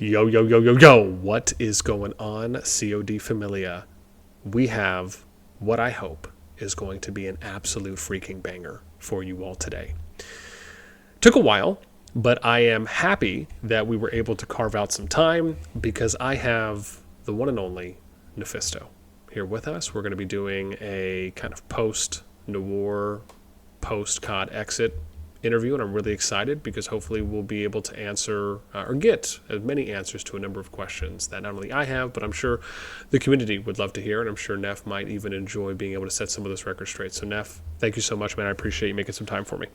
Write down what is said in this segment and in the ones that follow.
Yo, yo, yo, yo, yo. What is going on, COD Familia? We have what I hope is going to be an absolute freaking banger for you all today. Took a while, but I am happy that we were able to carve out some time because I have the one and only Nephisto here with us. We're going to be doing a kind of post-Noir, post-COD exit interview, and I'm really excited because hopefully we'll be able to answer or get as many answers to a number of questions that not only I have, but I'm sure the community would love to hear, and I'm sure Neff might even enjoy being able to set some of this record straight. So Neff, thank you so much, man. I appreciate you making some time for me.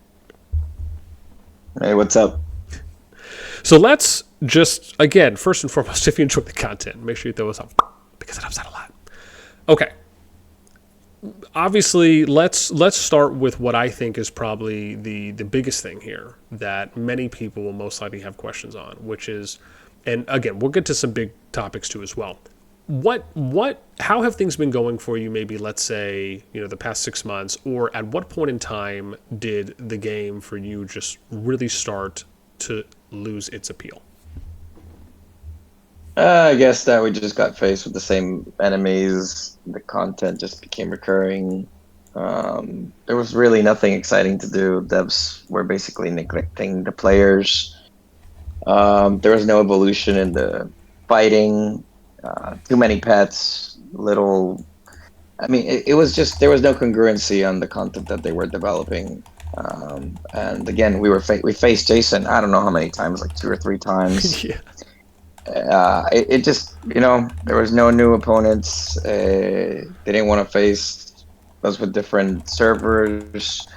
Hey, what's up? So let's just, again, first and foremost, if you enjoy the content, make sure you throw us up because it helps out a lot. Okay. Obviously, let's start with what I think is probably the biggest thing here that many people will most likely have questions on, which is, and again, we'll get to some big topics too as well. How have things been going for you? Maybe let's say the past 6 months, or at what point in time did the game for you just really start to lose its appeal? I guess that we just got faced with the same enemies. The content just became recurring. There was really nothing exciting to do. Devs were basically neglecting the players. There was no evolution in the fighting. Too many pets. Little. I mean, it was just there was no congruency on the content that they were developing. And again, we faced Jason. I don't know how many times, like 2 or 3 times. Yeah. It just, there was no new opponents. They didn't want to face us with different servers.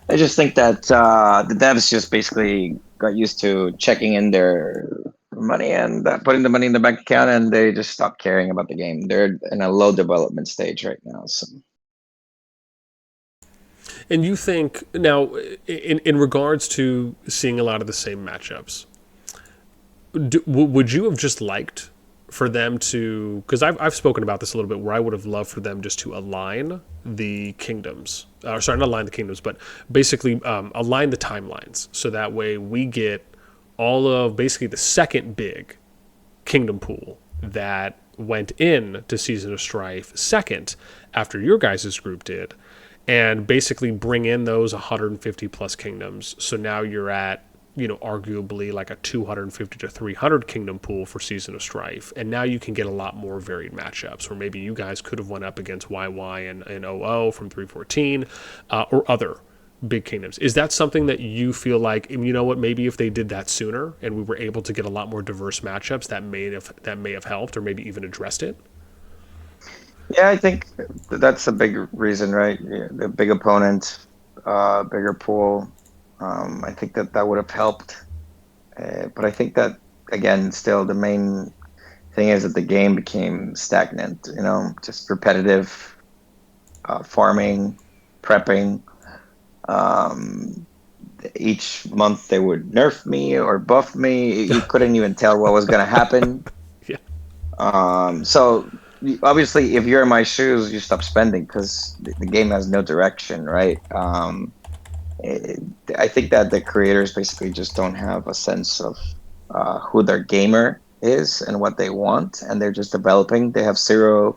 I just think that the devs just basically got used to checking in their money and putting the money in the bank account, and they just stopped caring about the game. They're in a low development stage right now. So And you think now, in regards to seeing a lot of the same matchups, would you have just liked for them to, because I've spoken about this a little bit, where I would have loved for them just to align the kingdoms, or sorry, not align the kingdoms, but basically align the timelines, so that way we get all of basically the second big kingdom pool that went in to Season of Strife second after your guys' group did, and basically bring in those 150 plus kingdoms. So now you're at arguably like a 250 to 300 kingdom pool for Season of Strife. And now you can get a lot more varied matchups where maybe you guys could have went up against YY and OO from 314 or other big kingdoms. Is that something that you feel like, maybe if they did that sooner and we were able to get a lot more diverse matchups, that may have helped or maybe even addressed it? yeah, I think that's a big reason, right? Yeah, the big opponent, bigger pool. I think that would have helped. But I think that, again, still the main thing is that the game became stagnant, just repetitive farming, prepping. Um, each month they would nerf me or buff me. You couldn't even tell what was going to happen. Yeah. So obviously, if you're in my shoes, you stop spending because the game has no direction, right? I think that the creators basically just don't have a sense of who their gamer is and what they want, and they're just developing. They have zero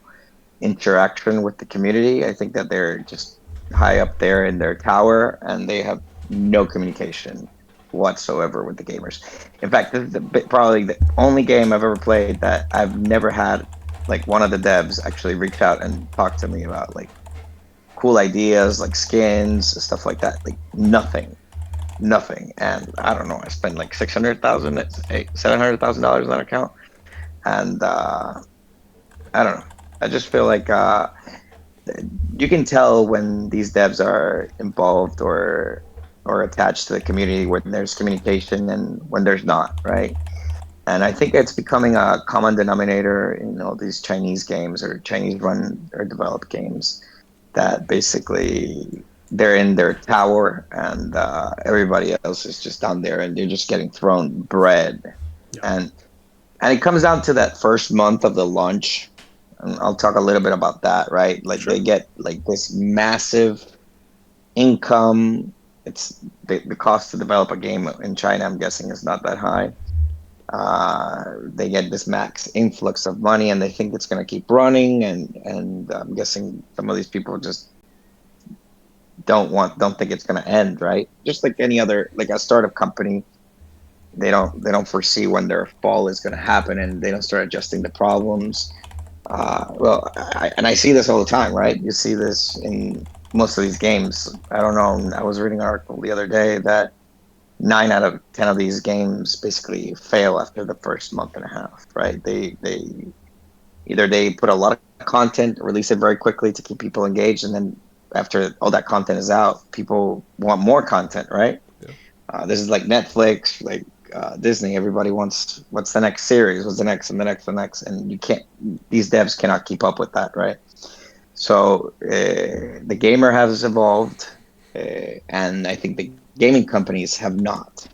interaction with the community. I think that they're just high up there in their tower, and they have no communication whatsoever with the gamers. In fact, this is probably the only game I've ever played that I've never had like one of the devs actually reach out and talk to me about like cool ideas like skins, stuff like that. Like nothing. And I don't know, I spent like $700,000 on that account, and I don't know. I just feel like you can tell when these devs are involved or attached to the community when there's communication and when there's not, right? And I think it's becoming a common denominator in all these Chinese games or Chinese run or developed games that basically they're in their tower and everybody else is just down there and they're just getting thrown bread. Yeah. And it comes down to that first month of the launch. And I'll talk a little bit about that, right? Like Sure. they get like this massive income. It's the cost to develop a game in China, I'm guessing, is not that high. They get this max influx of money, and they think it's going to keep running. And I'm guessing some of these people just don't think it's going to end, right? Just like any other, like a startup company, they don't foresee when their fall is going to happen, and they don't start adjusting the problems. And I see this all the time, right? You see this in most of these games. I don't know. I was reading an article the other day that 9 out of 10 of these games basically fail after the first month and a half, right? They either they put a lot of content, release it very quickly to keep people engaged, and then after all that content is out, people want more content, right? Yeah. This is like Netflix, like Disney. Everybody wants what's the next series, what's the next, and the next, and the next, and you can't. These devs cannot keep up with that, right? So the gamer has evolved, and I think the gaming companies have not.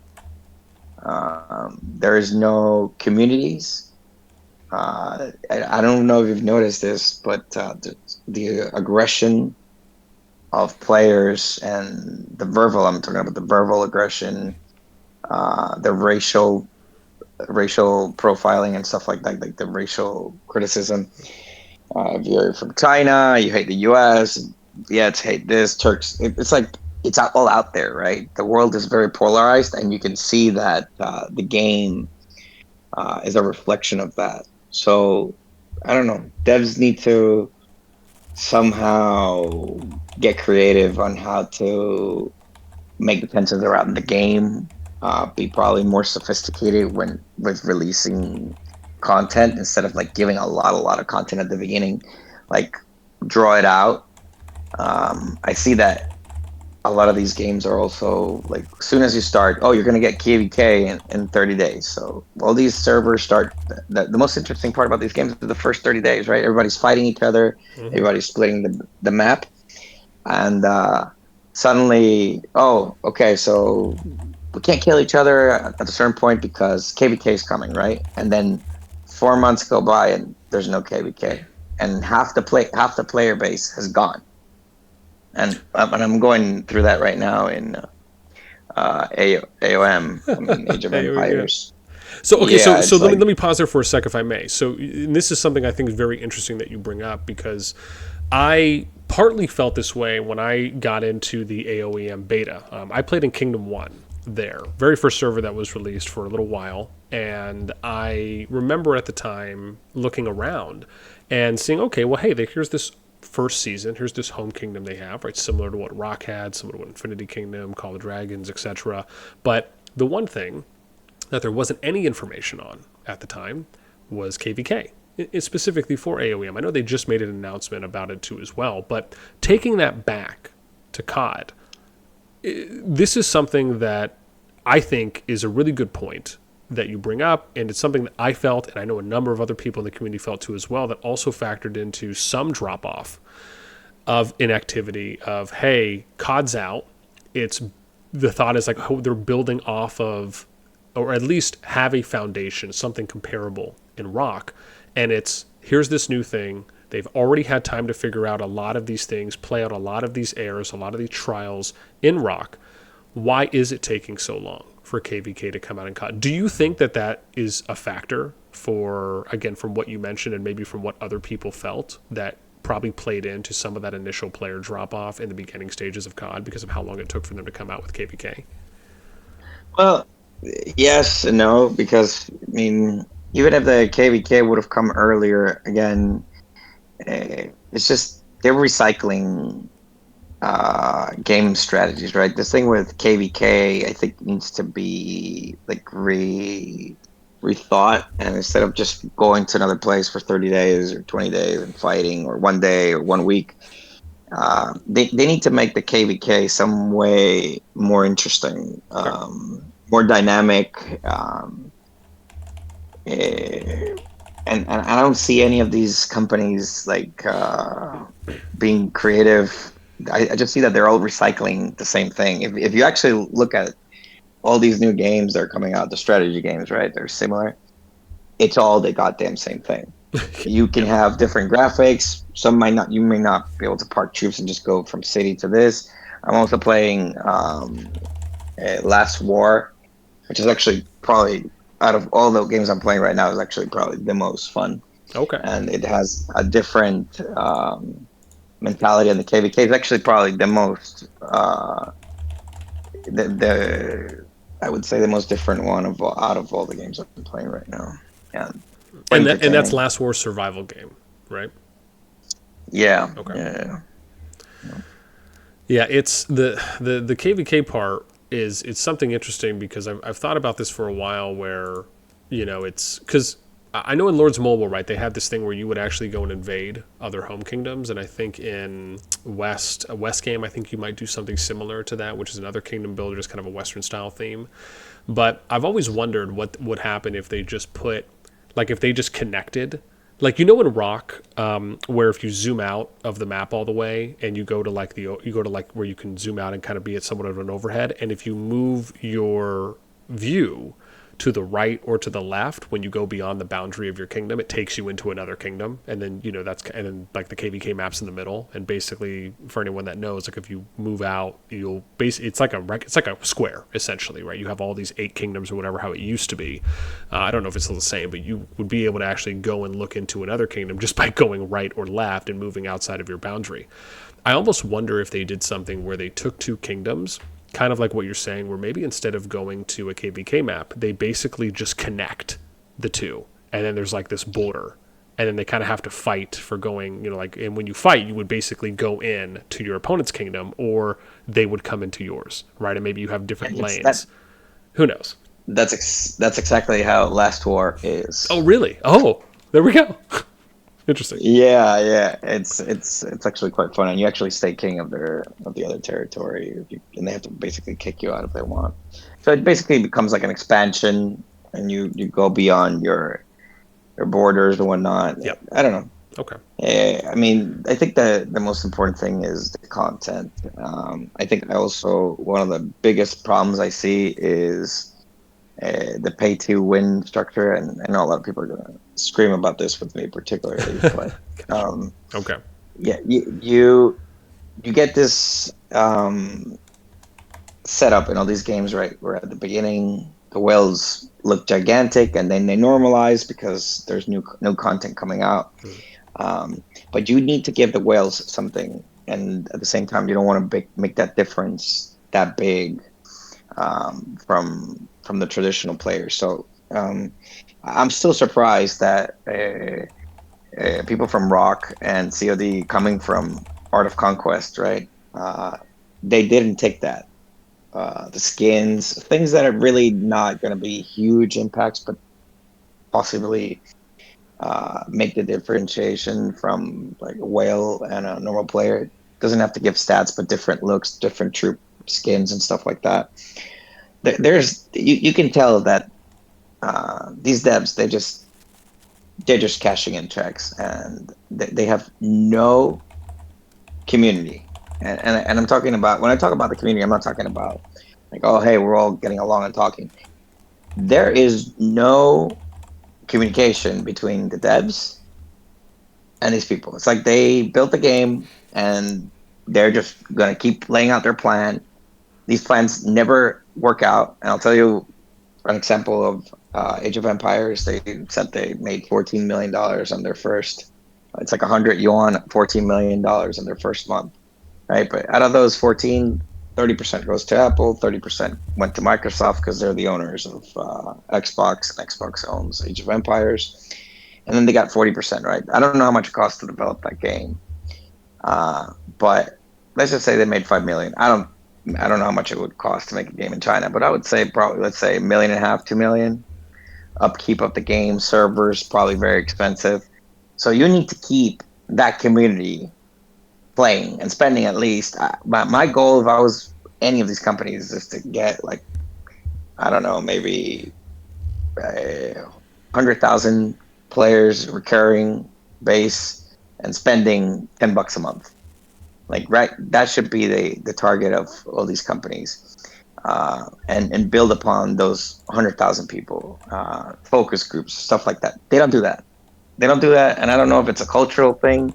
There is no communities. I don't know if you've noticed this, but the aggression of players and the verbal, I'm talking about the verbal aggression, the racial profiling and stuff like the racial criticism. If you're from China, you hate the U.S. Yeah, it's hate this Turks. It's like it's all out there, right? The world is very polarized, and you can see that the game is a reflection of that. So I don't know. Devs need to somehow get creative on how to make the tensions around the game be probably more sophisticated when with releasing content instead of like giving a lot of content at the beginning, like draw it out. I see that a lot of these games are also like as soon as you start, oh, you're going to get kvk in 30 days. So all these servers start. The most interesting part about these games is the first 30 days, right? Everybody's fighting each other, everybody's splitting the map, and suddenly, oh, okay, so we can't kill each other at a certain point because kvk is coming, right? And then 4 months go by and there's no kvk, and half the player base has gone. And I'm going through that right now in AoEM, Age of Empires. So okay, Yeah, so it's let like, me pause there for a sec, if I may. So and this is something I think is very interesting that you bring up, because I partly felt this way when I got into the AoEM beta. I played in Kingdom One there, very first server that was released for a little while, and I remember at the time looking around and seeing, okay, well, hey, here's this first season. Here's this home kingdom they have, right? Similar to what Rock had, similar to what Infinity Kingdom, Call of Dragons, etc. But the one thing that there wasn't any information on at the time was KVK. It's specifically for AoEM. I know they just made an announcement about it too as well, but taking that back to COD, this is something that I think is a really good point that you bring up, and it's something that I felt, and I know a number of other people in the community felt too as well, that also factored into some drop off of inactivity of, hey, COD's out. It's the thought is like, oh, they're building off of, or at least have a foundation, something comparable in Rock, and it's here's this new thing. They've already had time to figure out a lot of these things, play out a lot of these errors, a lot of these trials in Rock. Why is it taking so long for KVK to come out and COD? Do you think that that is a factor for, again, from what you mentioned and maybe from what other people felt, that probably played into some of that initial player drop-off in the beginning stages of COD because of how long it took for them to come out with KVK? well, yes and no, because I mean, even if the kvk would have come earlier, again, it's just they're recycling game strategies, right? This thing with kvk, I think, needs to be like rethought, and instead of just going to another place for 30 days or 20 days and fighting, or one day or 1 week, they need to make the kvk some way more interesting, Okay. more dynamic, and I don't see any of these companies like being creative. I just see that they're all recycling the same thing. If you actually look at all these new games that are coming out, the strategy games, right? They're similar. It's all the goddamn same thing. You can have different graphics. Some might not. You may not be able to park troops and just go from city to this. I'm also playing Last War, which is actually probably out of all the games I'm playing right now, is actually probably the most fun, Okay. and it has a different mentality. And the KVK is actually probably the most the I would say the most different one out of all the games I'm playing right now. Yeah, quite And that's entertaining. Last War survival game, right? Yeah, Okay. yeah, yeah. Yeah, it's the KVK part is it's something interesting because I've thought about this for a while where, it's because I know in Lords Mobile, right, they had this thing where you would actually go and invade other home kingdoms, and I think in a West game, I think you might do something similar to that, which is another kingdom builder, just kind of a Western style theme. But I've always wondered what would happen if they just put, like, if they just connected, like, in Rock, where if you zoom out of the map all the way and you go to like where you can zoom out and kind of be at somewhat of an overhead, and if you move your view to the right or to the left when you go beyond the boundary of your kingdom, it takes you into another kingdom, and then and then like the KVK maps in the middle, and basically for anyone that knows, like if you move out, it's like a square essentially, right? You have all these 8 kingdoms or whatever how it used to be. I don't know if it's still the same, but you would be able to actually go and look into another kingdom just by going right or left and moving outside of your boundary. I almost wonder if they did something where they took 2 kingdoms, kind of like what you're saying, where maybe instead of going to a KVK map, they basically just connect the two. And then there's like this border. And then they kind of have to fight for going, like, and when you fight, you would basically go in to your opponent's kingdom or they would come into yours, right? And maybe you have different It's that lanes. Who knows? that's exactly how Last War Oh, is. really? Oh, there we go. Interesting. Yeah, yeah, it's actually quite fun, and you actually stay king of the other territory, and they have to basically kick you out if they want. So it basically becomes like an expansion, and you go beyond your borders and whatnot. Yep. I don't know. Okay. I mean, I think the most important thing is the content. I think I also one of the biggest problems I see is the pay to win structure, and I know a lot of people are gonna scream about this with me particularly, but Okay. yeah, you get this setup in all these games, right? Where at the beginning the whales look gigantic, and then they normalize because there's new content coming out. But you need to give the whales something, and at the same time, you don't want to make that difference that big from the traditional players. So I'm still surprised that people from Rock and CoD coming from Art of Conquest, right? They didn't take that. The skins, things that are really not going to be huge impacts, but possibly make the differentiation from like a whale and a normal player. It doesn't have to give stats, but different looks, different troop skins and stuff like that. There's you can tell that these devs they're just cashing in checks, and they have no community. And I'm talking about, when I talk about the community, I'm not talking about like, oh hey, we're all getting along and talking. There is no communication between the devs and these people. It's like they built the game and they're just gonna keep laying out their plan. These plans never work out, and I'll tell you an example of Age of Empires. They said they made $14 million on their first. It's like 100 yuan, $14 million in their first month, right? But out of those 14, 30% goes to Apple, 30% went to Microsoft because they're the owners of Xbox, and Xbox owns Age of Empires, and then they got 40%, right? I don't know how much it costs to develop that game, but let's just say they made 5 million. I don't know how much it would cost to make a game in China, but I would say probably, let's say, 1.5 million, 2 million. Upkeep of the game, servers probably very expensive. So you need to keep that community playing and spending at least. My goal, if I was any of these companies, is to get like, I don't know, maybe 100,000 players recurring base and spending $10 a month. Like, right, that should be the target of all these companies, and build upon those 100,000 people, focus groups, stuff like that. They don't do that. They don't do that, and I don't know if it's a cultural thing,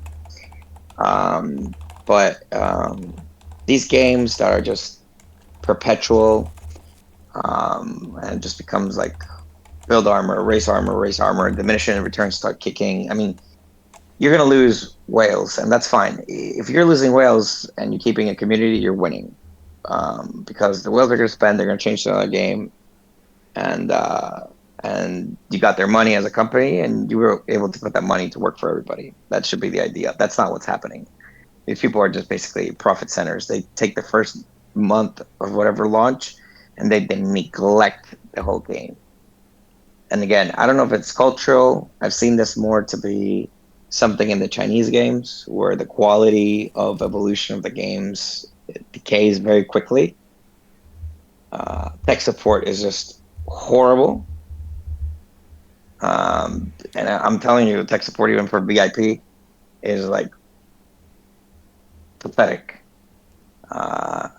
but these games that are just perpetual, and it just becomes like build armor, race armor, diminishing returns start kicking. I mean, you're going to lose whales, and that's fine. If you're losing whales and you're keeping a community, you're winning. Because the whales are going to spend, they're going to change to another game, and you got their money as a company, and you were able to put that money to work for everybody. That should be the idea. That's not what's happening. These people are just basically profit centers. They take the first month of whatever launch, and they neglect the whole game. And again, I don't know if it's cultural. I've seen this more to be something in the Chinese games where the quality of evolution of the games decays very quickly. Tech support is just horrible. And I'm telling you, tech support even for VIP is like pathetic. As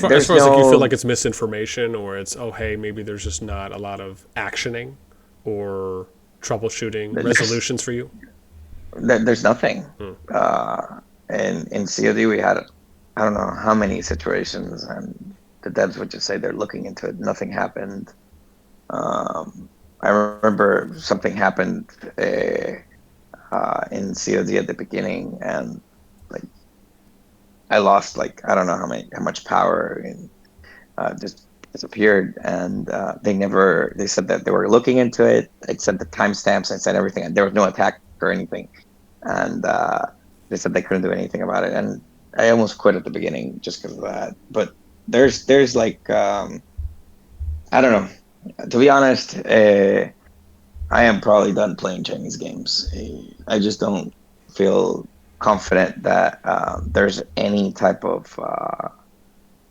far as like you feel like it's misinformation, or it's, oh hey, maybe there's just not a lot of actioning or troubleshooting resolutions for you. There's nothing. And in COD we had I don't know how many situations, and the devs would just say they're looking into it. Nothing happened. I remember something happened in COD at the beginning, and like I lost like I don't know how much power, and just disappeared. And they said that they were looking into it. I sent the timestamps, I sent everything, and there was no attack or anything. And they said they couldn't do anything about it. And I almost quit at the beginning just because of that. But there's like I don't know. To be honest, I am probably done playing Chinese games. I just don't feel confident that there's any type of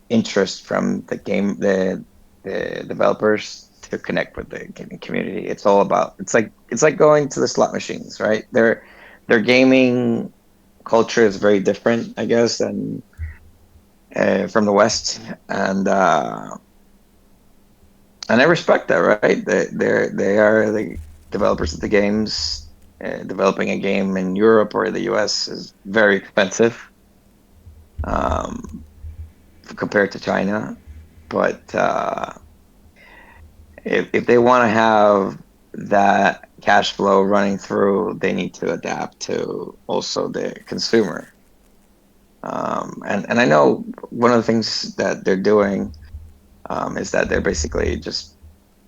interest from the developers to connect with the gaming community. It's all about it's like going to the slot machines, right? Their gaming culture is very different, I guess, than from the West, and I respect that, right? They are the developers of the games. Developing a game in Europe or the US is very expensive compared to China. But if they want to have that cash flow running through, they need to adapt to also the consumer. And I know one of the things that they're doing is that they're basically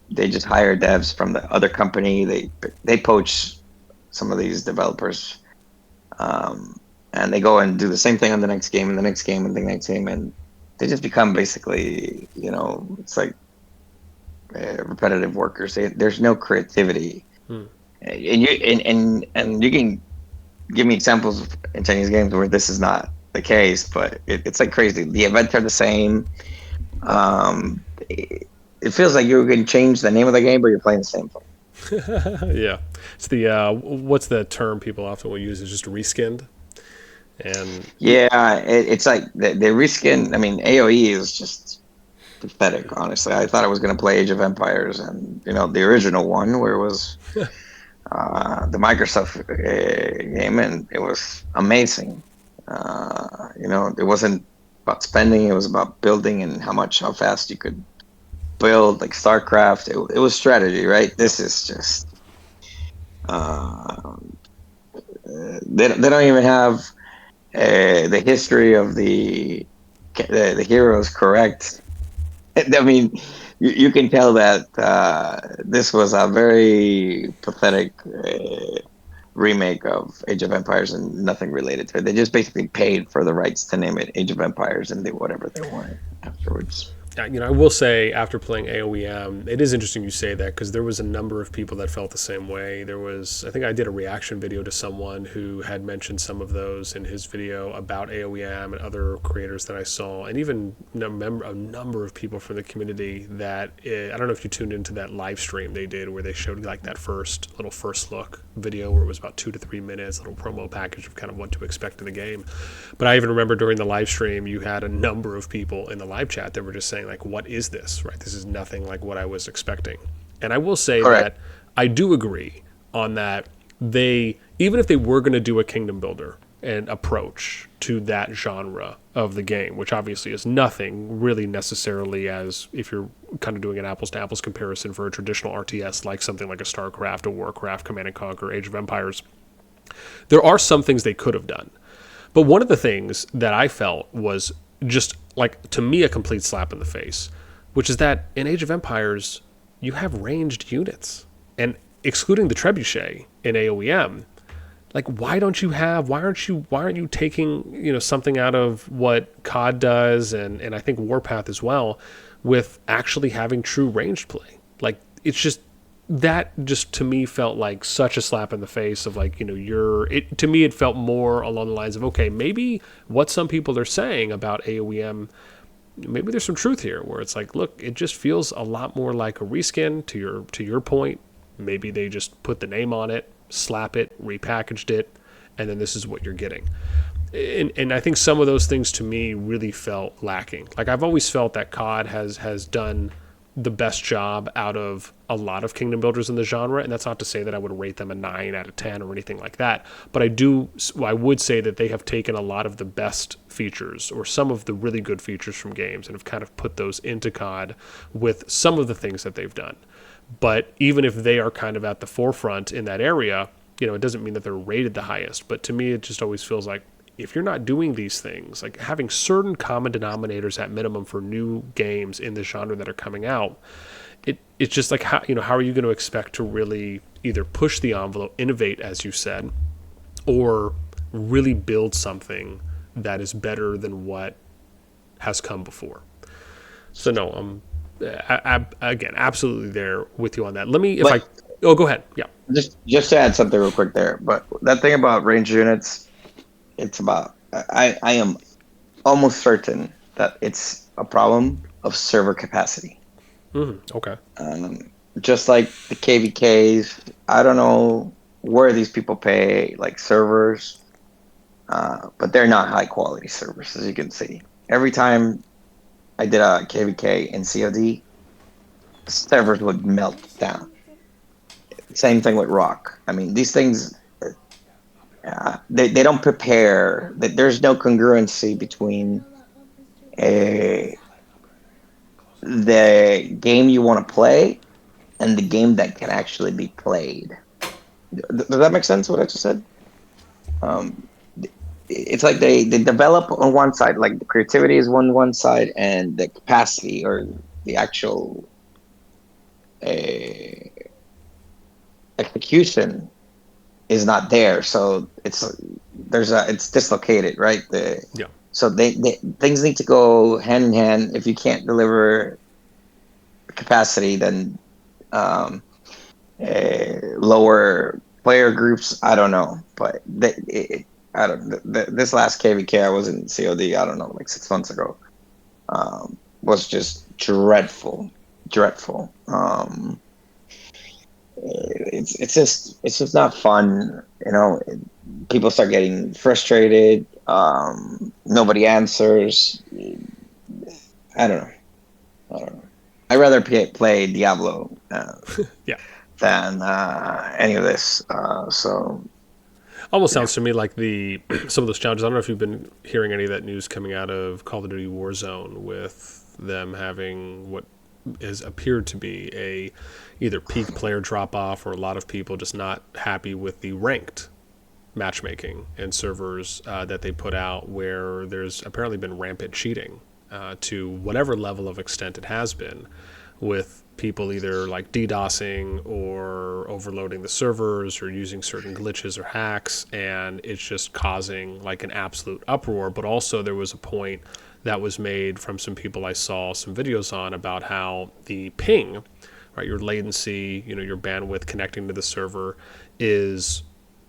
they just hire devs from the other company. They poach some of these developers, and they go and do the same thing on the next game and the next game and the next game, and they just become basically, it's like repetitive workers. There's no creativity, and you can give me examples in Chinese games where this is not the case, but it's like crazy. The events are the same. It feels like you can change the name of the game, but you're playing the same thing. Yeah, it's the what's the term people often will use is just reskinned, and yeah, it's like the reskin. I mean, AoE is just pathetic. Honestly, I thought I was going to play Age of Empires, and the original one where it was the Microsoft game, and it was amazing. It wasn't about spending; it was about building and how fast you could build, like StarCraft. It was strategy, right? This is just they don't even have the history of the heroes correct. I mean, you can tell that this was a very pathetic remake of Age of Empires and nothing related to it. They just basically paid for the rights to name it Age of Empires and did whatever they wanted afterwards. I will say after playing AoEM, it is interesting you say that because there was a number of people that felt the same way. I think I did a reaction video to someone who had mentioned some of those in his video about AoEM and other creators that I saw, and even a number of people from the community that I don't know if you tuned into that live stream they did where they showed like that first look video where it was about 2 to 3 minutes, little promo package of kind of what to expect in the game. But I even remember during the live stream, you had a number of people in the live chat that were just saying like, what is this, right? This is nothing like what I was expecting. And I will say Correct. that I do agree on that. Even if they were going to do a kingdom builder and approach to that genre, of the game, which obviously is nothing really necessarily as if you're kind of doing an apples to apples comparison for a traditional RTS like something like a StarCraft, a Warcraft, Command and Conquer, Age of Empires. There are some things they could have done. But one of the things that I felt was just like, to me, a complete slap in the face, which is that in Age of Empires, you have ranged units. And excluding the trebuchet in AoEM, like, why aren't you taking, something out of what COD does and I think Warpath as well, with actually having true ranged play? Like, it's just, that just to me felt like such a slap in the face of like, to me it felt more along the lines of, okay, maybe what some people are saying about AoEM, maybe there's some truth here, where it's like, look, it just feels a lot more like a reskin. To your point, maybe they just put the name on it, slap it, repackaged it, and then this is what you're getting. And I think some of those things to me really felt lacking. Like, I've always felt that COD has done the best job out of a lot of kingdom builders in the genre, and that's not to say that I would rate them a 9 out of 10 or anything like that, but I would say that they have taken a lot of the best features, or some of the really good features from games, and have kind of put those into COD with some of the things that they've done. But even if they are kind of at the forefront in that area, it doesn't mean that they're rated the highest. But to me, it just always feels like, if you're not doing these things, like having certain common denominators at minimum for new games in the genre that are coming out, it's just like, how are you going to expect to really either push the envelope, innovate, as you said, or really build something that is better than what has come before? So no, again, absolutely there with you on that. Go ahead. Yeah. Just to add something real quick there, but that thing about range units, it's about, I am almost certain that it's a problem of server capacity. Okay. Just like the KVKs, I don't know where these people pay, like, servers, but they're not high quality servers, as you can see. Every time I did a KVK in COD, servers would melt down. Same thing with Rock. I mean, these things, they don't prepare. There's no congruency between the game you want to play and the game that can actually be played. Does that make sense, what I just said? It's like they develop on one side, like the creativity is one side, and the capacity, or the actual execution, is not there. So it's dislocated, right? Yeah. So things need to go hand in hand. If you can't deliver capacity, then lower player groups. I don't know, but this last KVK I was in COD, I don't know, like 6 months ago, was just dreadful. It's just not fun. People start getting frustrated. Nobody answers. I don't know. I'd rather play Diablo Yeah. than any of this. So Almost sounds to me like some of those challenges. I don't know if you've been hearing any of that news coming out of Call of Duty Warzone, with them having what has appeared to be a either peak player drop off, or a lot of people just not happy with the ranked matchmaking and servers that they put out, where there's apparently been rampant cheating to whatever level of extent it has been, with people either like DDoSing or overloading the servers or using certain glitches or hacks, and it's just causing like an absolute uproar. But also there was a point that was made from some people I saw some videos on about how the ping, right, your latency, your bandwidth connecting to the server, is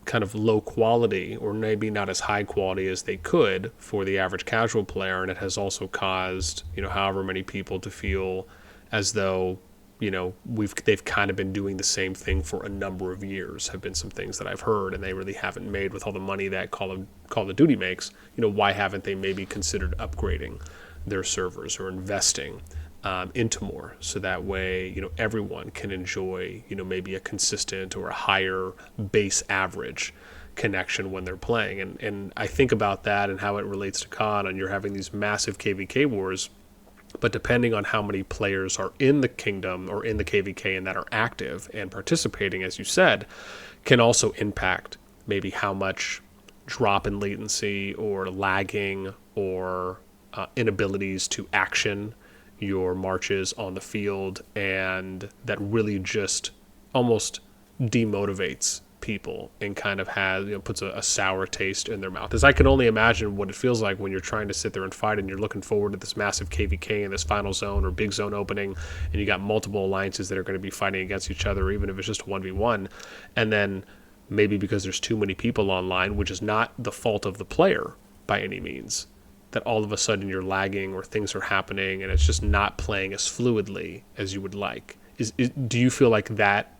kind of low quality, or maybe not as high quality as they could for the average casual player, and it has also caused however many people to feel as though they've kind of been doing the same thing for a number of years, have been some things that I've heard, and they really haven't made, with all the money that Call of Duty makes, why haven't they maybe considered upgrading their servers or investing into more, so that way everyone can enjoy maybe a consistent or a higher base average connection when they're playing. And I think about that and how it relates to COD, and you're having these massive KVK wars, but depending on how many players are in the kingdom or in the KVK and that are active and participating, as you said, can also impact maybe how much drop in latency or lagging or inabilities to action your marches on the field, and that really just almost demotivates people and kind of has, puts a sour taste in their mouth. As I can only imagine what it feels like when you're trying to sit there and fight and you're looking forward to this massive KVK in this final zone or big zone opening, and you got multiple alliances that are going to be fighting against each other, even if it's just a 1v1, and then maybe because there's too many people online, which is not the fault of the player by any means, that all of a sudden you're lagging or things are happening and it's just not playing as fluidly as you would like. Do you feel like that,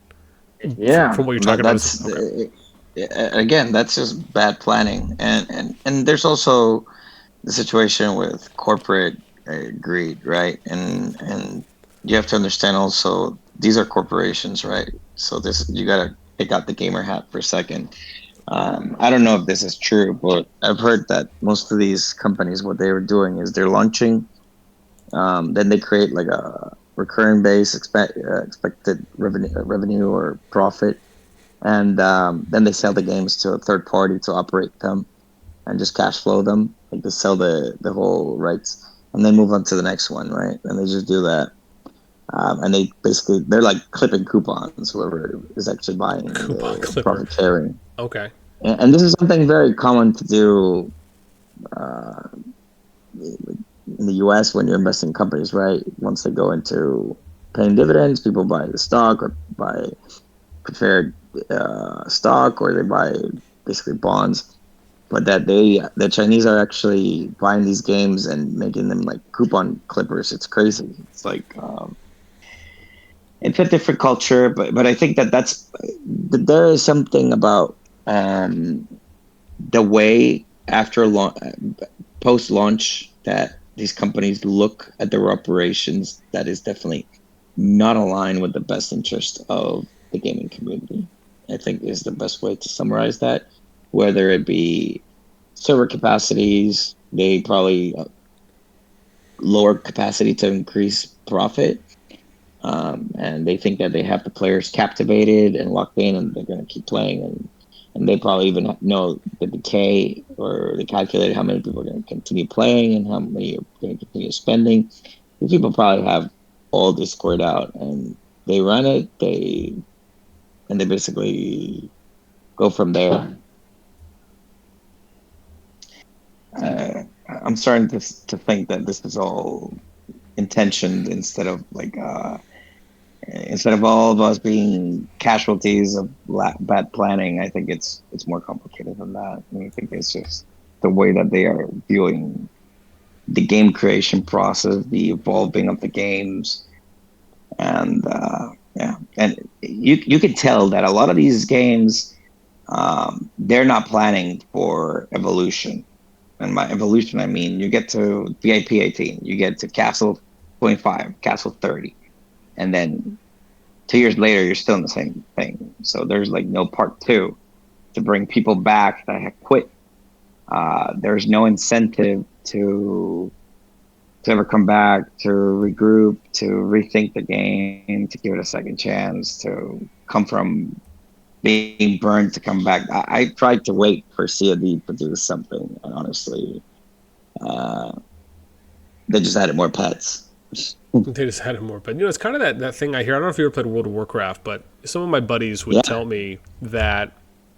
Yeah, from what you're talking about? Okay. again, that's just bad planning, and there's also the situation with corporate greed, right? And you have to understand also these are corporations, right? So this you gotta take out the gamer hat for a second. I don't know if this is true, but I've heard that most of these companies, what they were doing is they're launching, then they create like a recurring base expected revenue or profit, and then they sell the games to a third party to operate them and just cash flow them. Like they sell the whole rights and then move on to the next one, right? And they just do that. And they basically they're like clipping coupons, whoever is actually buying Coupon the clipper. profit sharing. Okay. And this is something very common to do uh, in the U.S. when you're investing in companies, right? Once they go into paying dividends, people buy the stock or buy preferred stock, or they buy basically bonds. But that the Chinese are actually buying these games and making them like coupon clippers. It's crazy. It's like it's a different culture, but I think that there is something about the way after post launch that these companies look at their operations that is definitely not aligned with the best interest of the gaming community. I think is the best way to summarize that. Whether it be server capacities, they probably lower capacity to increase profit. And they think that they have the players captivated and locked in, and they're going to keep playing. And they probably even know the decay, or they calculate how many people are going to continue playing and how many are going to continue spending. These people probably have all this squared out, and they run it. They basically go from there. I'm starting to think that this is all intentioned instead of all of us being casualties of bad planning. I think it's more complicated than that. I think it's just the way that they are viewing the game creation process, the evolving of the games, and yeah, and you could tell that a lot of these games, they're not planning for evolution. And by evolution, I mean you get to VIP 18, you get to Castle 25, Castle 30, and then 2 years later, you're still in the same thing. So there's like no part two to bring people back that have quit. There's no incentive to ever come back, to regroup, to rethink the game, to give it a second chance, to come from being burned to come back. I tried to wait for COD to do something, and honestly, they just added more pets. They just had it more. But, it's kind of that thing I hear. I don't know if you ever played World of Warcraft, but some of my buddies would Yeah, tell me that,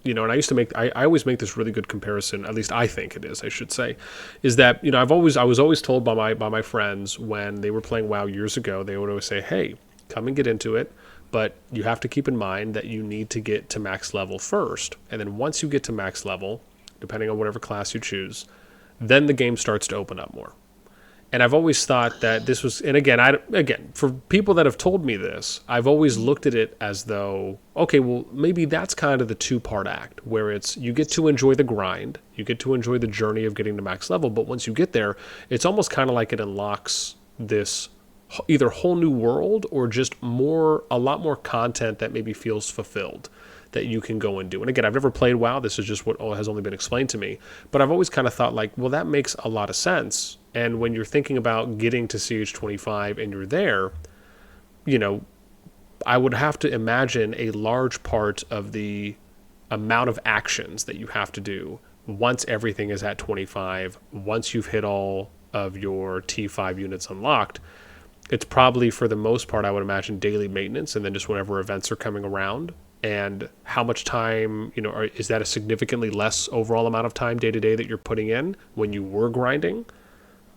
and I used to I always make this really good comparison, at least I think it is, I should say, is that, I was always told by my friends when they were playing WoW years ago, they would always say, hey, come and get into it, but you have to keep in mind that you need to get to max level first. And then once you get to max level, depending on whatever class you choose, then the game starts to open up more. And I've always thought that this was, and again, for people that have told me this, I've always looked at it as though, okay, well, maybe that's kind of the two-part act, where it's you get to enjoy the grind, you get to enjoy the journey of getting to max level, but once you get there, it's almost kind of like it unlocks this either whole new world or just a lot more content that maybe feels fulfilled that you can go and do. And again, I've never played WoW. This is just what has only been explained to me. But I've always kind of thought like, well, that makes a lot of sense. And when you're thinking about getting to CH25 and you're there, you know, I would have to imagine a large part of the amount of actions that you have to do once everything is at 25, once you've hit all of your T5 units unlocked, it's probably for the most part, I would imagine, daily maintenance and then just whenever events are coming around. And how much time, you know, is that a significantly less overall amount of time day to day that you're putting in when you were grinding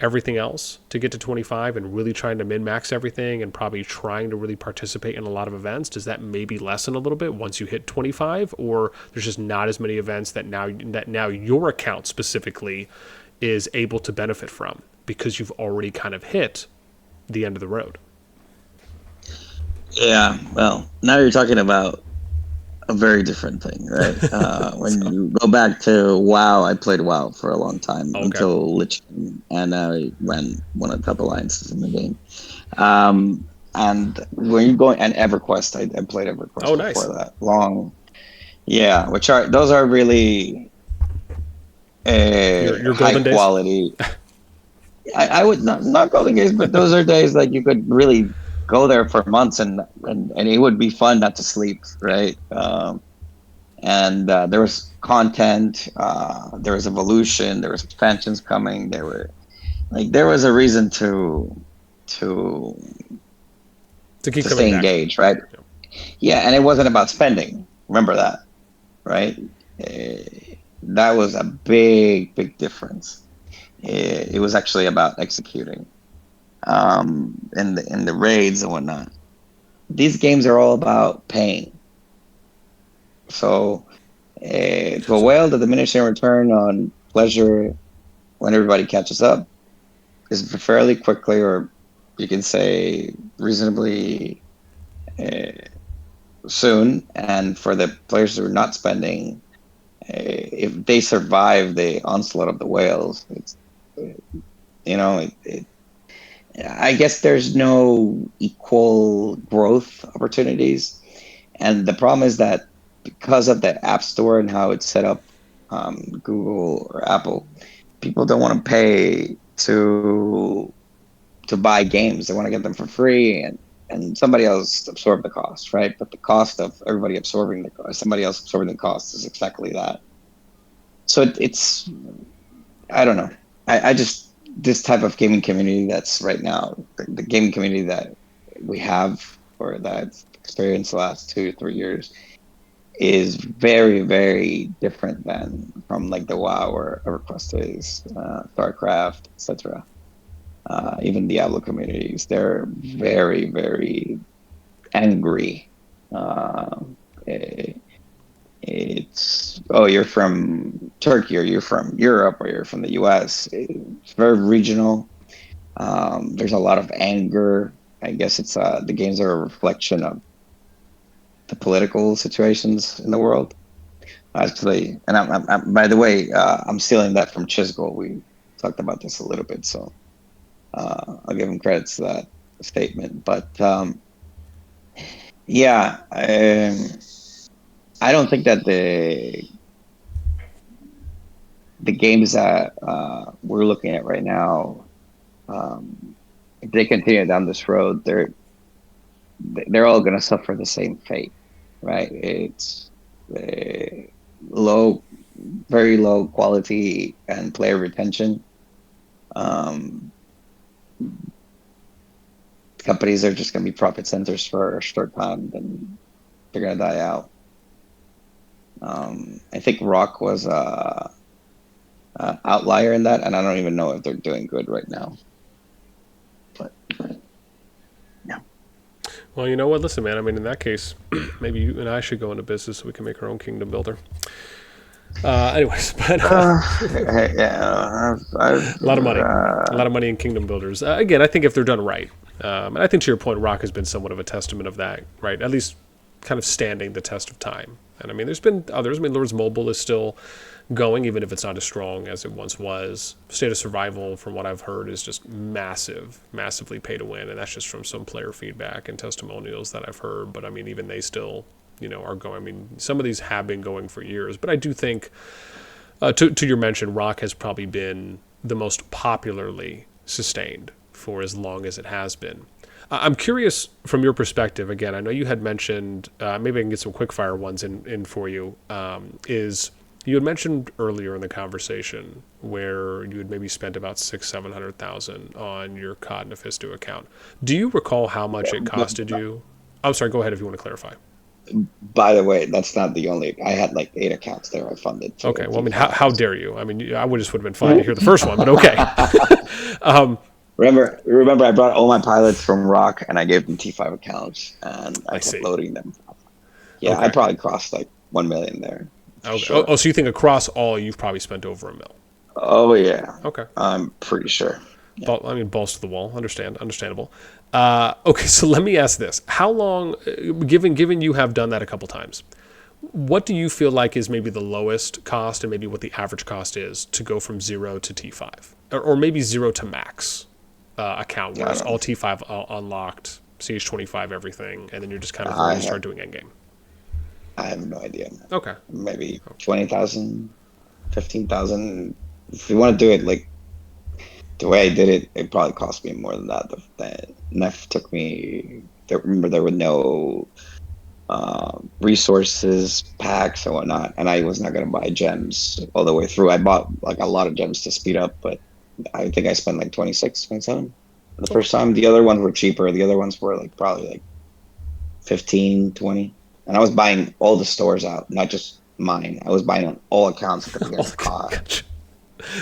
everything else to get to 25 and really trying to min-max everything and probably trying to really participate in a lot of events? Does that maybe lessen a little bit once you hit 25, or there's just not as many events that now your account specifically is able to benefit from because you've already kind of hit the end of the road? Yeah, well, now you're talking about a very different thing, right? When you go back to WoW, I played WoW for a long time until Lich King, and I ran one of the top alliances in the game. And when you go and EverQuest, I played EverQuest before that long. Yeah, those are really Your high golden quality. I would not golden days, but those are days like you could really go there for months and it would be fun not to sleep, right? And there was content, there was evolution, there was expansions coming. There was a reason to keep stay engaged, right? Yeah, and it wasn't about spending. Remember that, right? That was a big difference. It was actually about executing in the raids and whatnot. These games are all about paying. So to a whale, the diminishing return on pleasure when everybody catches up is fairly quickly, or you can say reasonably soon. And for the players who are not spending, if they survive the onslaught of the whales, it's I guess there's no equal growth opportunities. And the problem is that because of the App Store and how it's set up, Google or Apple, people don't want to pay to buy games. They want to get them for free and somebody else absorb the cost, right? But the cost of everybody absorbing somebody else absorbing the cost is exactly that. So it's I don't know. I just, this type of gaming community that's right now, the gaming community that we have or that's experienced the last 2 to 3 years is very, very different than from like the WoW or EverQuest is, StarCraft, etc. Even Diablo communities, they're very, very angry. It's, oh, you're from Turkey or you're from Europe or you're from the US. It's very regional. There's a lot of anger. I guess it's the games are a reflection of the political situations in the world. Actually, and I'm by the way, I'm stealing that from Chisgol. We talked about this a little bit, so I'll give him credits to that statement. But yeah, I don't think that the games that we're looking at right now, if they continue down this road, they're all going to suffer the same fate, right? It's very low quality and player retention. Companies are just going to be profit centers for a short time, then they're going to die out. I think Rock was a outlier in that, and I don't even know if they're doing good right now. But yeah. Well, you know what? Listen, man. I mean, in that case, maybe you and I should go into business so we can make our own kingdom builder. Anyways, but yeah, a lot of money in kingdom builders. Again, I think if they're done right, and I think to your point, Rock has been somewhat of a testament of that, right? At least kind of standing the test of time. And I mean, there's been others. I mean, Lords Mobile is still going, even if it's not as strong as it once was. State of Survival, from what I've heard, is just massively pay to win, and that's just from some player feedback and testimonials that I've heard. But I mean, even they still, are going. I mean, some of these have been going for years, but I do think, to your mention, Rock has probably been the most popularly sustained for as long as it has been. I'm curious from your perspective. Again, I know you had mentioned, maybe I can get some quickfire ones in for you. Is you had mentioned earlier in the conversation where you had maybe spent about 600,000-700,000 on your CoD Nephisto account. Do you recall how much it costed you? I'm sorry. Go ahead if you want to clarify. By the way, that's not the only. I had like 8 accounts there. I funded. Okay. Well, I mean, how dare you? I mean, I would have been fine to hear the first one, but okay. Remember, I brought all my pilots from Rock, and I gave them T5 accounts, and I kept loading them. Yeah, okay. I probably crossed like 1 million there. Okay. Sure. Oh, so you think across all you've probably spent over $1 million? Oh yeah. Okay. I'm pretty sure. Yeah. I mean, balls to the wall. Understandable. Okay, so let me ask this: how long, given you have done that a couple times, what do you feel like is maybe the lowest cost, and maybe what the average cost is to go from 0 to T5, or maybe 0 to max account, where it's all T5 unlocked, CH25 everything, and then you're just kind of ready to start doing endgame? I have no idea. Okay. Maybe 20,000, 15,000. If you want to do it like the way I did it, it probably cost me more than that. The Nef took me. Remember, there were no resources packs and whatnot, and I was not going to buy gems all the way through. I bought like a lot of gems to speed up, but I think I spent like 26, 27 the first time. The other ones were cheaper. The other ones were like probably like 15, 20. And I was buying all the stores out, not just mine. I was buying on all accounts at the beginning of CoD.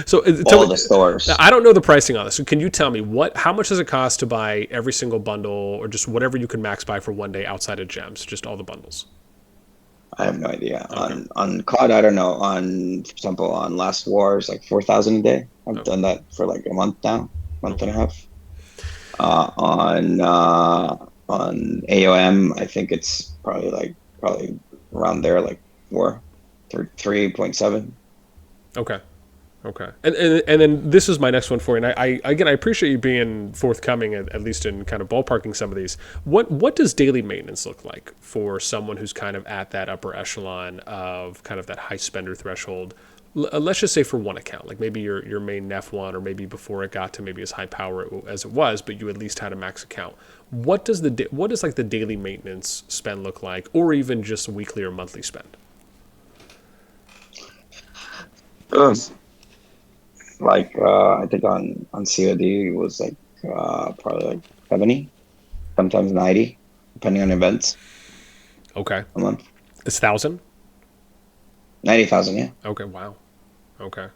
So all the stores. Now, I don't know the pricing on this. So can you tell me how much does it cost to buy every single bundle, or just whatever you can max buy for one day outside of gems, just all the bundles? I have no idea. Okay. On CoD, I don't know. For example, on Last War, it's like 4,000 a day. I've done that for like a month now, month and a half. On AoEM, I think it's probably around there, like 3.7. Okay. And then this is my next one for you. And I appreciate you being forthcoming, at least in kind of ballparking some of these. What does daily maintenance look like for someone who's kind of at that upper echelon of kind of that high spender threshold? Let's just say for one account, like maybe your main Nef one, or maybe before it got to maybe as high power as it was, but you at least had a max account. What does like the daily maintenance spend look like, or even just weekly or monthly spend? I think on COD it was like probably like 70, sometimes 90, depending on events. Okay. A month. It's 1,000? 90,000, yeah. Okay, wow. Okay.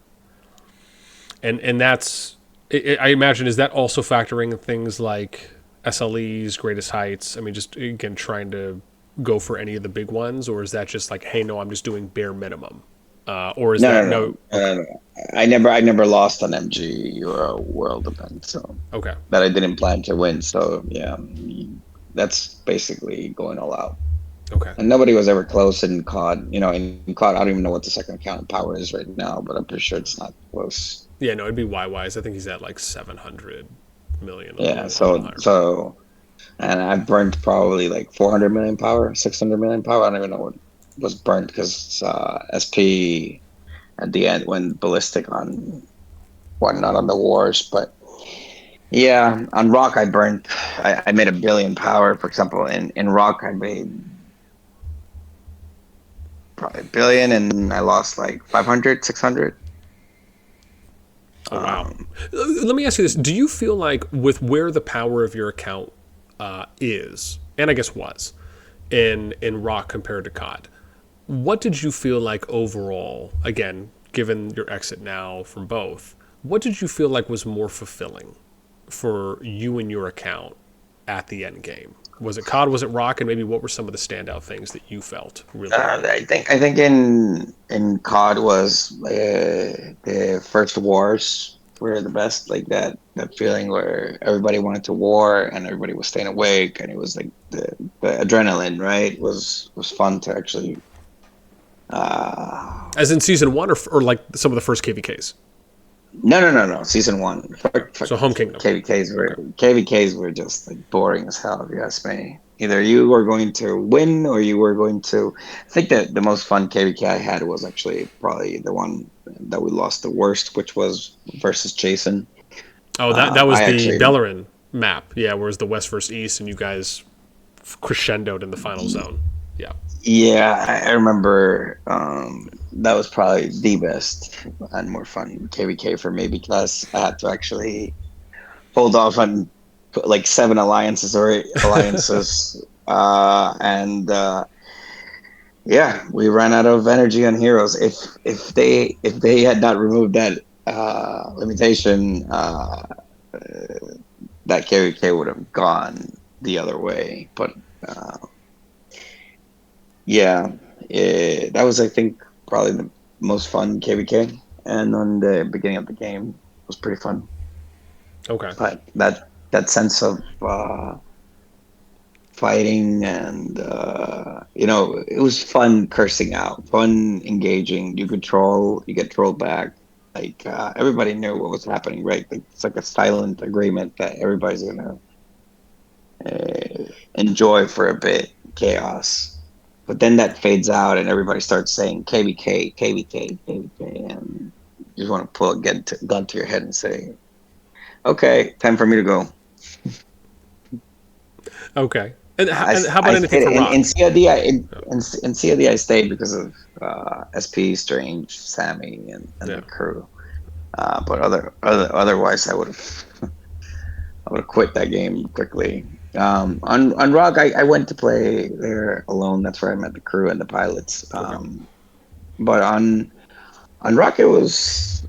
And that's, I imagine, is that also factoring things like SLEs, greatest heights? I mean, just again trying to go for any of the big ones, or is that just like, hey, no, I'm just doing bare minimum? Or is no? I never lost an MG or a world event, so okay, that I didn't plan to win. So yeah, that's basically going all out. Okay. And nobody was ever close in CoD. In CoD, I don't even know what the second account power is right now, but I'm pretty sure it's not close. Yeah, no, it'd be YY's. I think he's at like 700 million. Yeah, so, and I've burnt probably like 400 million power, 600 million power. I don't even know what was burnt, because SP at the end went ballistic on whatnot on the wars. But yeah, on Rock I burnt. I made 1 billion power, for example. In Rock I made probably 1 billion, and I lost like 500, 600. Oh, wow. Let me ask you this. Do you feel like with where the power of your account is, and I guess was, in Rock compared to CoD, what did you feel like overall, again, given your exit now from both, what did you feel like was more fulfilling for you and your account at the end game? Was it CoD? Was it Rock? And maybe what were some of the standout things that you felt really? I think in CoD was the first wars, were the best. Like that feeling where everybody wanted to war and everybody was staying awake, and it was like the adrenaline, right? Was fun to actually. Uh, As in season one, or like some of the first KVKs. no. Season one. Fuck So Home Kingdom. Okay. KVKs were just like boring as hell, if you ask me. Either you were going to win or you were going to. I think that the most fun KVK I had was actually probably the one that we lost the worst, which was versus Jason. Oh, that was I the actually, Bellerin map. Yeah, whereas the West versus East, and you guys crescendoed in the final zone. Yeah. yeah, I remember that was probably the best and more fun KVK for me because I had to actually hold off on like seven alliances, and yeah, we ran out of energy on heroes. If they had not removed that limitation, that KVK would have gone the other way. But uh, yeah, that was, I think, probably the most fun KVK, and on the beginning of the game was pretty fun. Okay. But that sense of fighting and it was fun cursing out, fun engaging. You could troll, you get trolled back. Like everybody knew what was happening, right? Like, it's like a silent agreement that everybody's gonna enjoy for a bit chaos. But then that fades out, and everybody starts saying KBK, KBK, KBK, and you just want to pull a gun to your head and say, "Okay, time for me to go." Okay. And I, and how about I anything stayed for in Rock? COD. In COD, I stayed because of SP, Strange, Sammy, and Yeah. the crew. But otherwise, I would have quit that game quickly. On Rock, I went to play there alone. That's where I met the crew and the pilots. Okay. But on Rock, it was.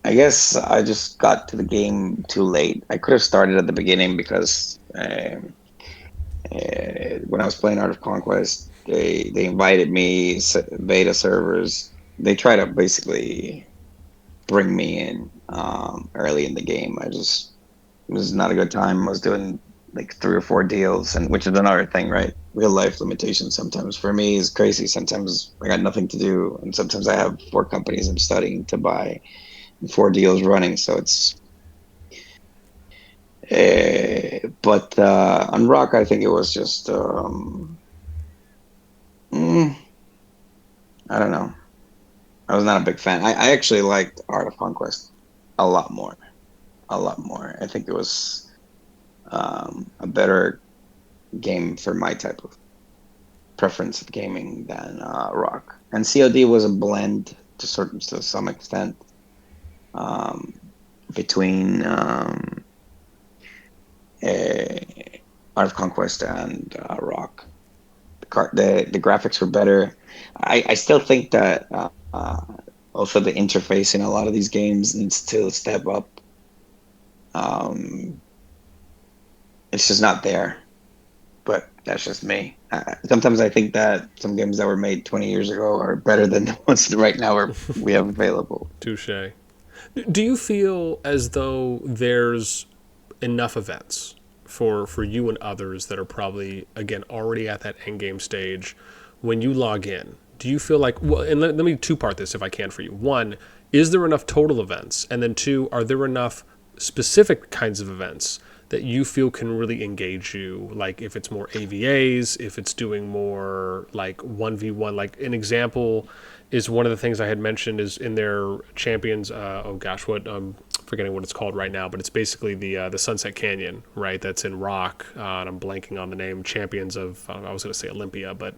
I guess I just got to the game too late. I could have started at the beginning because when I was playing Art of Conquest, they invited me beta servers. They try to basically bring me in early in the game. I just it was not a good time. I was doing like 3 or 4 deals, and which is another thing, right? Real life limitations sometimes for me is crazy. Sometimes I got nothing to do, and sometimes I have 4 companies I'm studying to buy, 4 deals running. So it's but on Rock, I think it was just mm, I don't know. I was not a big fan. I actually liked Art of Conquest a lot more. A lot more. I think it was a better game for my type of preference of gaming than Rock. And COD was a blend to some extent um, between uh, Art of Conquest and Rock. The graphics were better. I still think that also the interface in a lot of these games needs to step up. Um, it's just not there, but that's just me. Sometimes I think that some games that were made 20 years ago are better than the ones that right now we have available. Touche. Do you feel as though there's enough events for you and others that are probably again already at that end game stage when you log in? Do you feel like, well, and let me two part this if I can for you. One, is there enough total events? And then two, are there enough specific kinds of events that you feel can really engage you? Like if it's more AVAs, if it's doing more like 1v1, like an example is one of the things I had mentioned is in their champions. Oh gosh, what I'm forgetting what it's called right now, but it's basically the Sunset Canyon, right? That's in Rock, and I'm blanking on the name. Champions of I was going to say Olympia, but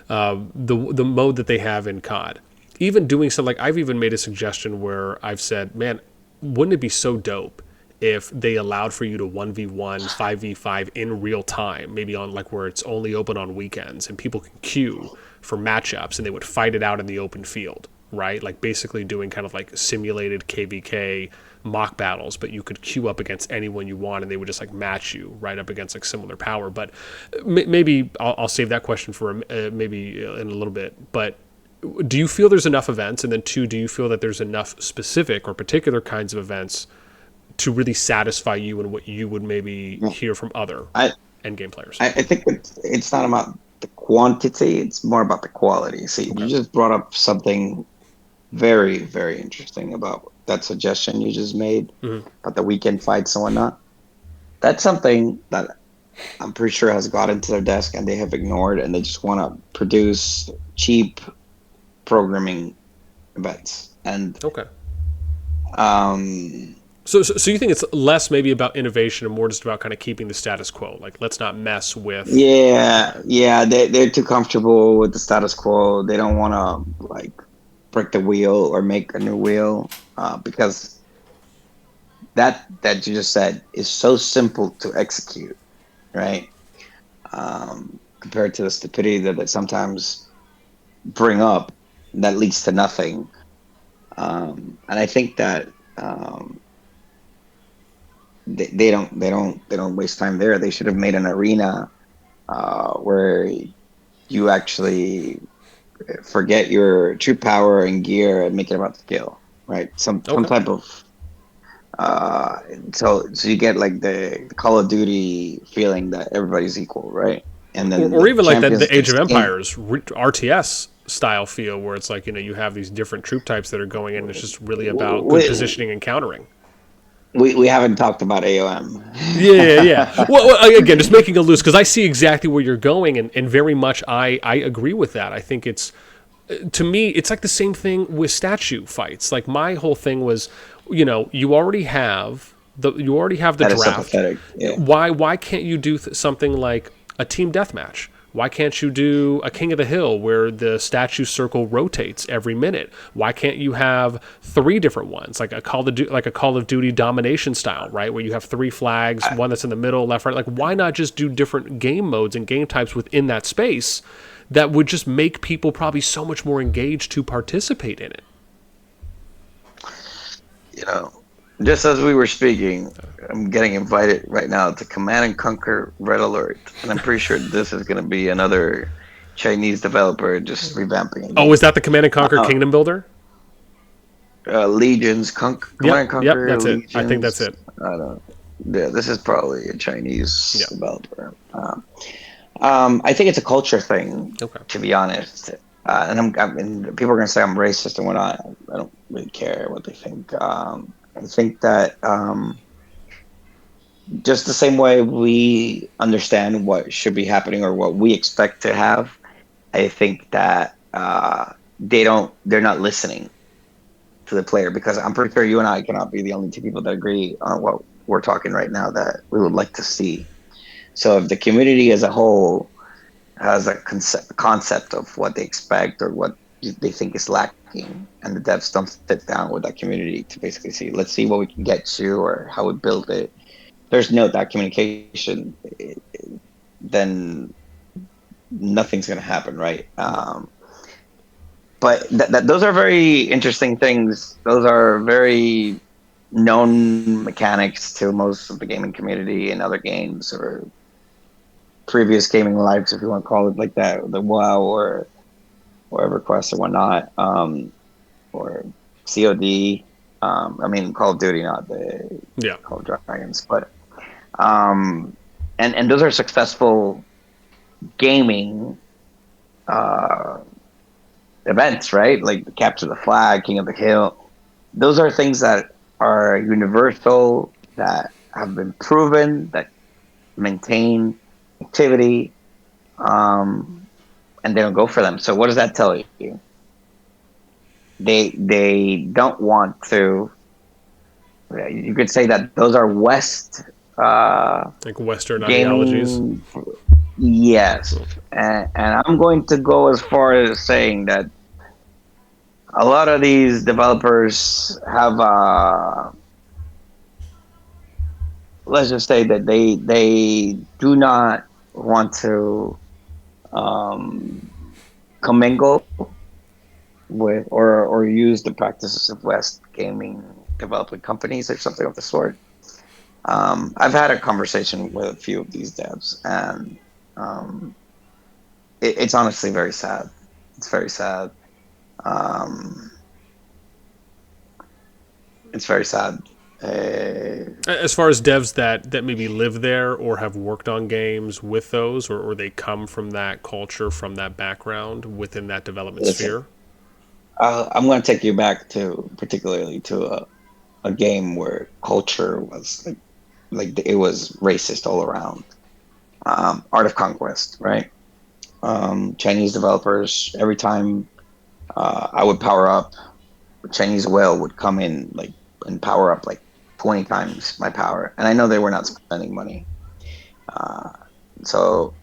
the mode that they have in COD. Even doing something like I've even made a suggestion where I've said, man, wouldn't it be so dope if they allowed for you to 1v1, 5v5 in real time, maybe on like where it's only open on weekends and people can queue for matchups and they would fight it out in the open field, right? Like basically doing kind of like simulated KVK mock battles, but you could queue up against anyone you want and they would just like match you right up against like similar power. But maybe I'll save that question for maybe in a little bit. But do you feel there's enough events? And then two, do you feel that there's enough specific or particular kinds of events to really satisfy you and what you would maybe hear from other I endgame players? I think it's not about the quantity; it's more about the quality. See, Okay. you just brought up something very, very interesting about that suggestion you just made about the weekend fights and whatnot. That's something that I'm pretty sure has gotten to their desk and they have ignored, and they just want to produce cheap programming events. And Okay. um, So you think it's less maybe about innovation and more just about kind of keeping the status quo? Like, let's not mess with. yeah, they're too comfortable with the status quo. They don't want to like break the wheel or make a new wheel because that you just said is so simple to execute, right? Compared to the stupidity that they sometimes bring up that leads to nothing. And I think that they don't waste time there. They should have made an arena where you actually forget your true power and gear and make it about skill, right? Some Okay. type of uh, so you get like the Call of Duty feeling that everybody's equal, right? And then Or the even like that champions the Age get of skinned. Empires RTS style feel, where it's like you have these different troop types that are going in. And it's just really about good We, positioning and countering. we haven't talked about AoM. Yeah. Well, again, just making a loose because I see exactly where you're going, and very much I agree with that. I think it's to me it's like the same thing with statue fights. Like my whole thing was, you already have the That is so draft. pathetic. Yeah. Why can't you do something like a team deathmatch? Why can't you do a King of the Hill where the statue circle rotates every minute? Why can't you have three different ones, like a Call of Duty domination style, right, where you have three flags, one that's in the middle, left, right? Like, why not just do different game modes and game types within that space? That would just make people probably so much more engaged to participate in it. You know, just as we were speaking, I'm getting invited right now to Command and Conquer Red Alert, and I'm pretty sure this is going to be another Chinese developer just revamping a Oh, is game. that the Command and Conquer Uh, Kingdom Builder? Legions, Command and Yep, Conquer that's it. I think that's Legions. it. I don't. Yeah, this is probably a Chinese Yeah. developer. I think it's a culture thing, Okay. to be honest. And people are going to say I'm racist and whatnot. I don't really care what they think. I think that just the same way we understand what should be happening or what we expect to have, I think that they're not listening to the player, because I'm pretty sure you and I cannot be the only two people that agree on what we're talking right now that we would like to see. So if the community as a whole has a concept of what they expect or what they think is lacking, and the devs don't sit down with that community to basically see, let's see what we can get to or how we build it. There's no that communication, then nothing's going to happen, right? But those are very interesting things. Those are very known mechanics to most of the gaming community and other games or previous gaming lives, if you want to call it like that, the WoW or EverQuest or whatnot, or COD. I mean, Call of Duty, not the Yeah. Call of Dragons, but um, and those are successful gaming uh, events, right? Like the Capture the Flag, King of the Hill. Those are things that are universal, that have been proven, that maintain activity, and they don't go for them. So what does that tell you? They don't want to. You could say that those are West Like Western ideologies. gaming. Yes, and I'm going to go as far as saying that a lot of these developers have, let's just say that they do not want to um, commingle with or use the practices of West gaming development companies or something of the sort. I've had a conversation with a few of these devs, and it's honestly very sad. It's very sad. Um, it's very sad. As far as devs that maybe live there or have worked on games with those, or they come from that culture, from that background within that development Listen, sphere. I'm going to take you back to particularly to a game where culture was like it was racist all around. Art of Conquest, right? Chinese developers. Every time I would power up, a Chinese whale would come in like and power up like 20 times my power, and I know they were not spending money. Uh, so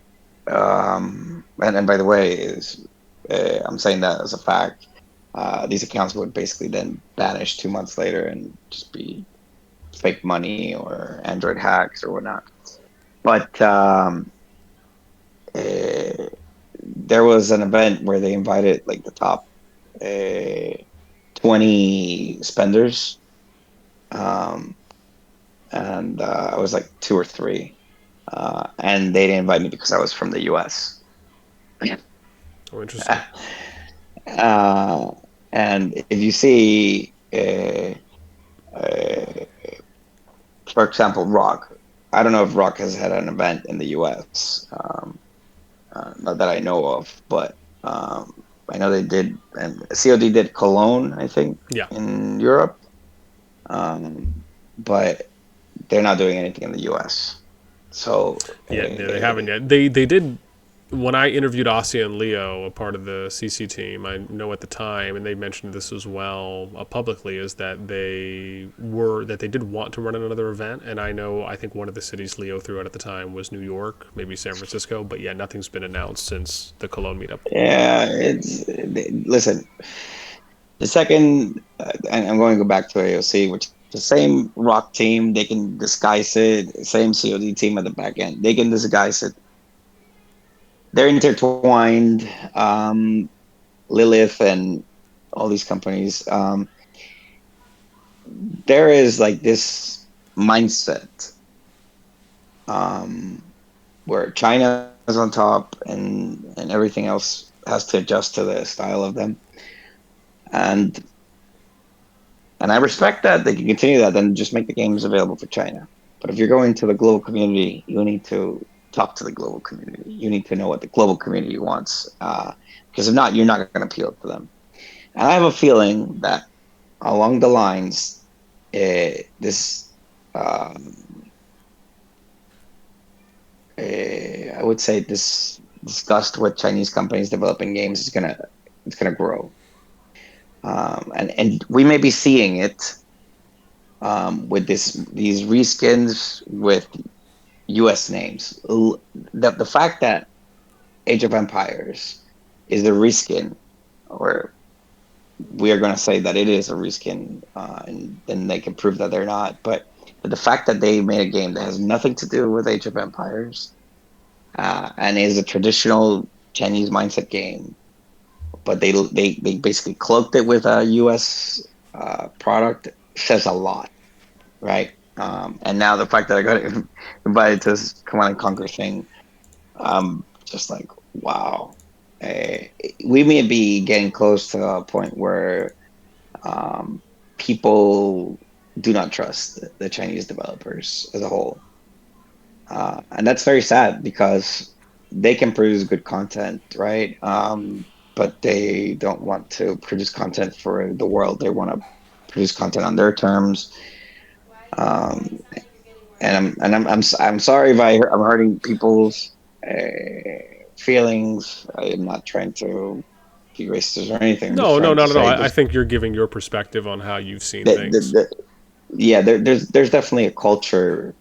and by the way, I'm saying that as a fact. These accounts would basically then vanish 2 months later and just be fake money or Android hacks or whatnot. But uh, there was an event where they invited like the top uh, 20 spenders, um, and I was like two or three, and they didn't invite me because I was from the US. Oh, interesting. uh, and if you see, uh, for example, Rock, I don't know if Rock has had an event in the US. Not that I know of, but I know they did, and COD did Cologne, I think, Yeah, in Europe, but they're not doing anything in the US. So, yeah, they haven't yet. They did when I interviewed Asia and Leo, a part of the CC team. I know at the time, and they mentioned this as well publicly, is that they did want to run another event, and I think one of the cities Leo threw out at the time was New York, maybe San Francisco, but yeah, nothing's been announced since the Cologne meetup. yeah, listen. The second, and I'm going to go back to AOC, which the same Rock team, they can disguise it. Same COD team at the back end, they can disguise it. They're intertwined. Lilith and all these companies. There is like this mindset um, where China is on top and everything else has to adjust to the style of them. And I respect that they can continue that, then just make the games available for China. But if you're going to the global community, you need to talk to the global community. You need to know what the global community wants, because if not, you're not going to appeal to them. And I have a feeling that along the lines, this I would say this disgust with Chinese companies developing games is gonna grow, and we may be seeing it with these reskins with U.S. names. The fact that Age of Empires is a reskin, or we are going to say that it is a reskin, and then they can prove that they're not. But the fact that they made a game that has nothing to do with Age of Empires, and is a traditional Chinese mindset game, but they basically cloaked it with a U.S. Product, says a lot, right? And now the fact that I got invited to this Command and Conquer thing, just like, wow. Uh, we may be getting close to a point where um, people do not trust the Chinese developers as a whole. And that's very sad because they can produce good content, right? But they don't want to produce content for the world. They want to produce content on their terms. Um, I'm sorry if I'm hurting people's feelings. I'm not trying to be racist or anything. I'm just No, no, trying to not at all. say I think you're giving your perspective on how you've seen that things. yeah, there's definitely a culture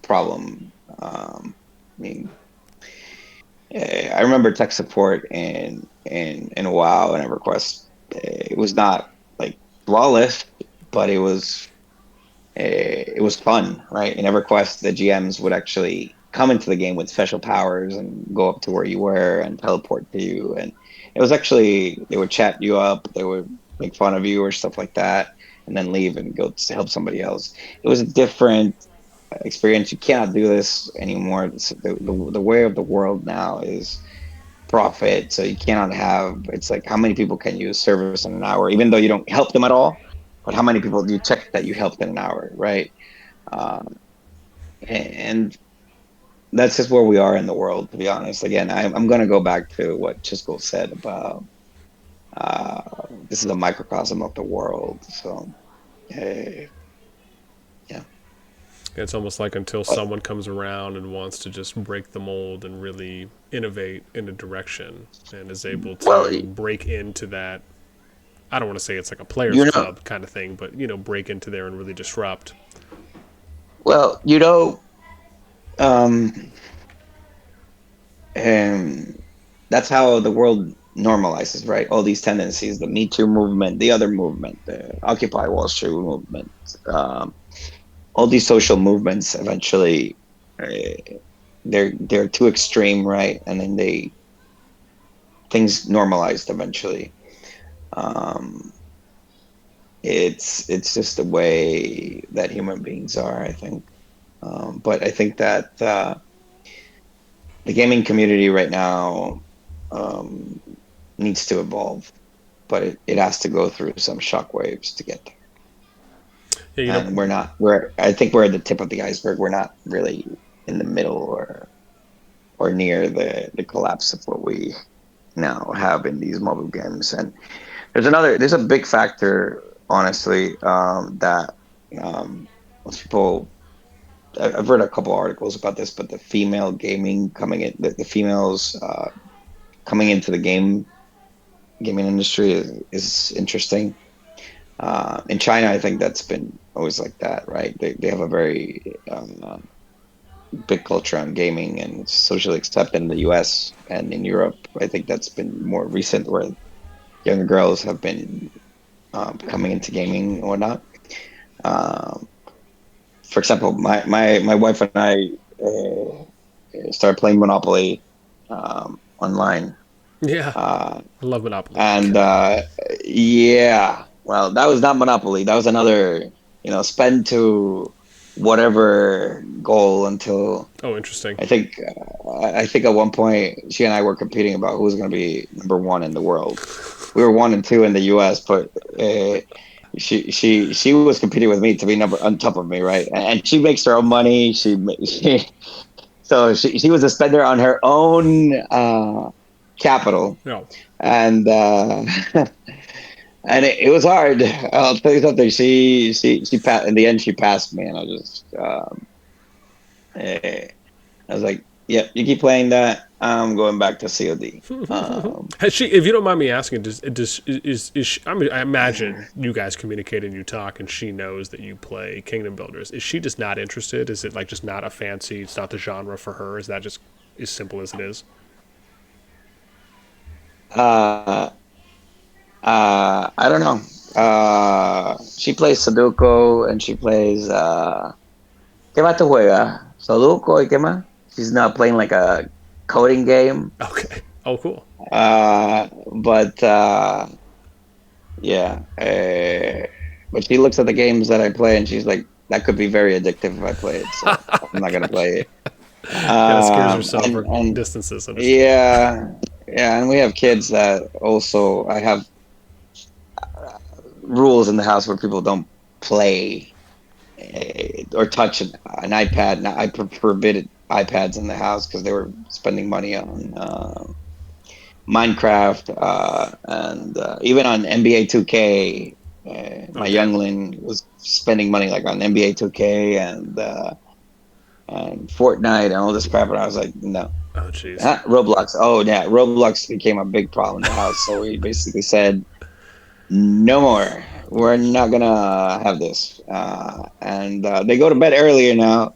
problem. I mean, I remember tech support in a while and a request. It was not like flawless, but it was fun, right? In EverQuest, the GMs would actually come into the game with special powers and go up to where you were and teleport to you. And it was actually, they would chat you up, they would make fun of you or stuff like that, and then leave and go to help somebody else. It was a different experience. You cannot do this anymore. The way of the world now is profit, so you cannot have. It's like how many people can you service in an hour, even though you don't help them at all. But how many people do you check that you helped in an hour, right? Um, and that's just where we are in the world, to be honest. Again, I'm going to go back to what Chisco said about this is a microcosm of the world. So, uh, yeah. It's almost like until But, someone comes around and wants to just break the mold and really innovate in a direction and is able well, to break into that. I don't want to say it's like a players you know, club kind of thing, but break into there and really disrupt. well, you know, um, and that's how the world normalizes, right? All these tendencies, the Me Too movement, the other movement, the Occupy Wall Street movement, um, all these social movements eventually uh, they're too extreme, right? And then things normalized eventually. Um, it's just the way that human beings are, I think. But I think that the gaming community right now um, needs to evolve, but it has to go through some shockwaves to get there. Yeah, And I think we're at the tip of the iceberg. We're not really in the middle or near the collapse of what we now have in these mobile games. And there's a big factor, honestly, that most people. I've read a couple articles about this, but the female gaming coming in, the females coming into the gaming industry is interesting. In China, I think that's been always like that, right? They have a very big culture on gaming, and it's socially accepted in the U.S. and in Europe. I think that's been more recent, where younger girls have been coming into gaming and whatnot. Um, for example, my wife and I started playing Monopoly online. Yeah, Uh, I love Monopoly. and yeah, well, that was not Monopoly. That was another, spend to whatever goal until Oh, interesting. I think at one point she and I were competing about who was going to be number one in the world. We were one and two in the U.S., but she was competing with me to be number on top of me, right? And she makes her own money. She was a spender on her own capital, No. and and it was hard. I'll tell you something. She passed in the end. She passed me, and eh, I was like, "Yep, you keep playing that. I'm going back to COD." Has she, if you don't mind me asking, is she, I mean, I imagine you guys communicate and you talk, and she knows that you play Kingdom Builders. Is she just not interested? Is it like just not a fancy? It's not the genre for her. Is that just as simple as it is? Uh, I don't know. She plays Sudoku and she plays. ¿Qué más tú juegas? Sudoku y qué más? She's not playing like a coding game. Okay. Oh, cool. But yeah. But she looks at the games that I play and she's like, that could be very addictive if I play it. So I'm not gonna play it. Kind of scares herself or And distances. Understand? yeah, yeah, and we have kids that also. I have rules in the house where people don't play or touch an iPad. Now, I forbid iPads in the house because they were spending money on Minecraft and even on NBA 2K. Oh, My damn. youngling was spending money like on NBA 2K and Fortnite and all this crap, and I was like, no. Oh, jeez. Roblox. Oh, yeah. Roblox became a big problem in the house. So we basically said, no more. We're not gonna have this. And they go to bed earlier now.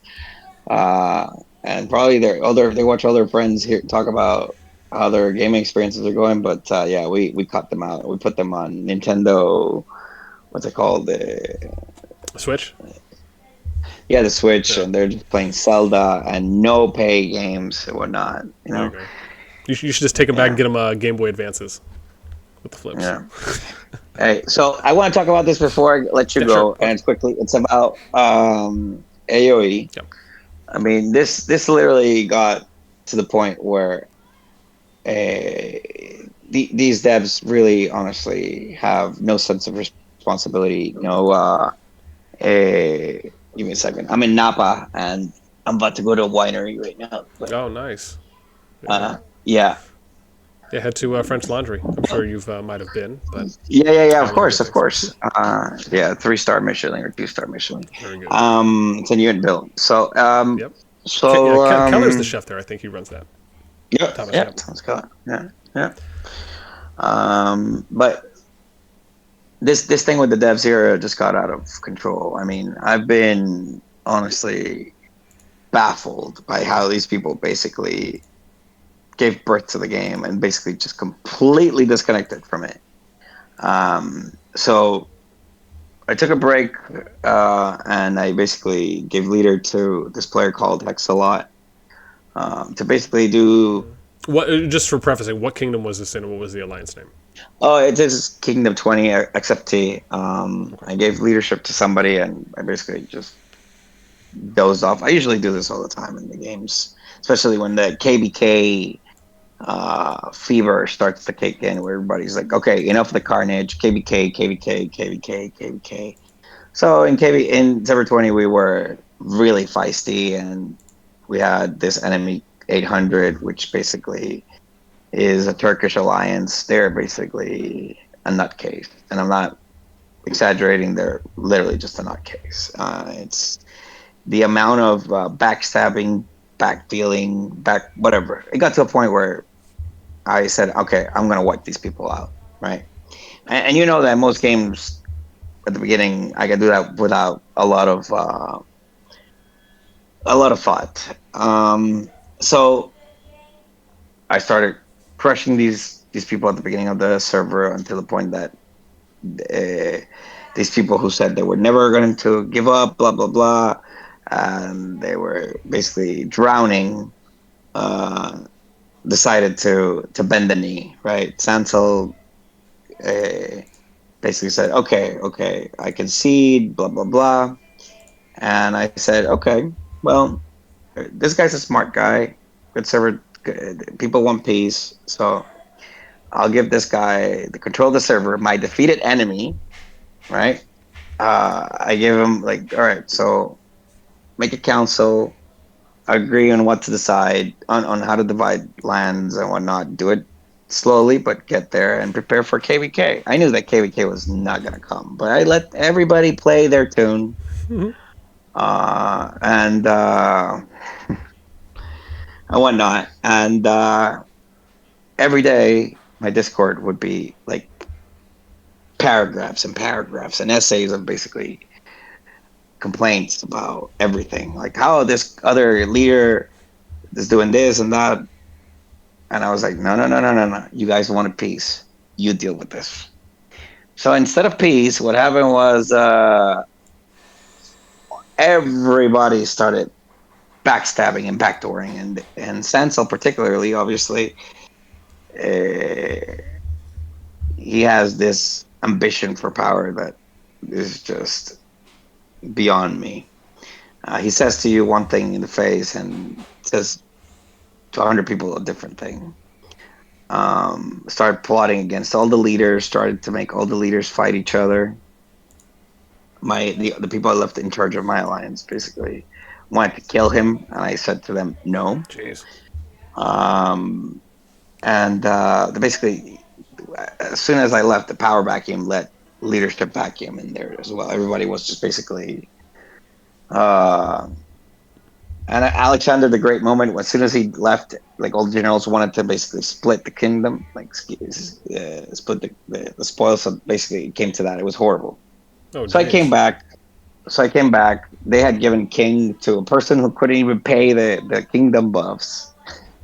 And probably they watch all their friends here talk about how their gaming experiences are going. But yeah, we cut them out. We put them on Nintendo. What's it called? Switch. Yeah, the Switch, Yeah. and they're just playing Zelda and no pay games and whatnot. There you go. You should just take them back and Yeah, get them Game Boy Advances with the flips. yeah. Hey, so I want to talk about this before I let you Yeah, sure. go, and it's about AoE. Yep. I mean, this literally got to the point where these devs really, honestly, have no sense of responsibility. No, give me a second. I'm in Napa, and I'm about to go to a winery right now. But Oh, nice. Yeah. yeah, Yeah, head to French Laundry. I'm sure you've might have been, but yeah. Of highly course, recommend of it. course. Yeah, 3-star Michelin or 2-star Michelin. Very good. It's a new build. So, Yep. Yeah, so, Keller's the chef there. I think he runs that. yeah, Thomas. yeah, Yep. sounds good. Yeah, yeah. But this thing with the dev zero just got out of control. I mean, I've been honestly baffled by how these people basically gave birth to the game and basically just completely disconnected from it. So I took a break, and I basically gave leader to this player called Hexalot, to basically do. What? Just for prefacing, what kingdom was this in, and what was the alliance name? Oh, it is Kingdom 20 XFT. Okay. I gave leadership to somebody, and I basically just dozed off. I usually do this all the time in the games, especially when the KBK fever starts to kick in, where everybody's like, "Okay, enough of the carnage." KBK, KBK, KBK, KBK. So in Server 20, we were really feisty, and we had this enemy 800, which basically is a Turkish alliance. They're basically a nutcase, and I'm not exaggerating. They're literally just a nutcase. It's the amount of backstabbing, backdealing, back whatever. It got to a point where I said, "Okay, I'm gonna wipe these people out." Right, and you know that most games at the beginning, I can do that without a lot of thought. So I started crushing these people at the beginning of the server until the point that these people who said they were never going to give up, blah blah blah, and they were basically drowning. Uh, Decided to bend the knee. Right, Sansel uh, basically said, "Okay, I concede, blah blah blah." And I said, "Okay, well, this guy's a smart guy, good server. People want peace, so I'll give this guy the control of the server. My defeated enemy, right? I give him like, all right, so make a council, agree on what to decide on how to divide lands and whatnot. Do it slowly, but get there and prepare for KVK. I knew that KVK was not gonna come, but I let everybody play their tune, and and whatnot, and every day my Discord would be like paragraphs and paragraphs and essays of basically complaints about everything, like how this other leader is doing this and that. And I was like, no, no, no, no, no, no. You guys wanted peace. You deal with this. So instead of peace, what happened was everybody started backstabbing and backdooring, and Sansel particularly, obviously, uh, he has this ambition for power that is just beyond me. He says to you one thing in the face and says to 100 people a different thing. Started plotting against all the leaders, started to make all the leaders fight each other. The people I left in charge of my alliance basically wanted to kill him, and I said to them, no. Jeez. Um, and basically, as soon as I left, the power vacuum let leadership vacuum in there as well. Everybody was just basically uh, and Alexander the Great moment, as soon as he left, like all the generals wanted to basically split the kingdom, like split the spoils. So basically, it came to that. It was horrible. Oh, So I came jeez. back. They had given king to a person who couldn't even pay the kingdom buffs.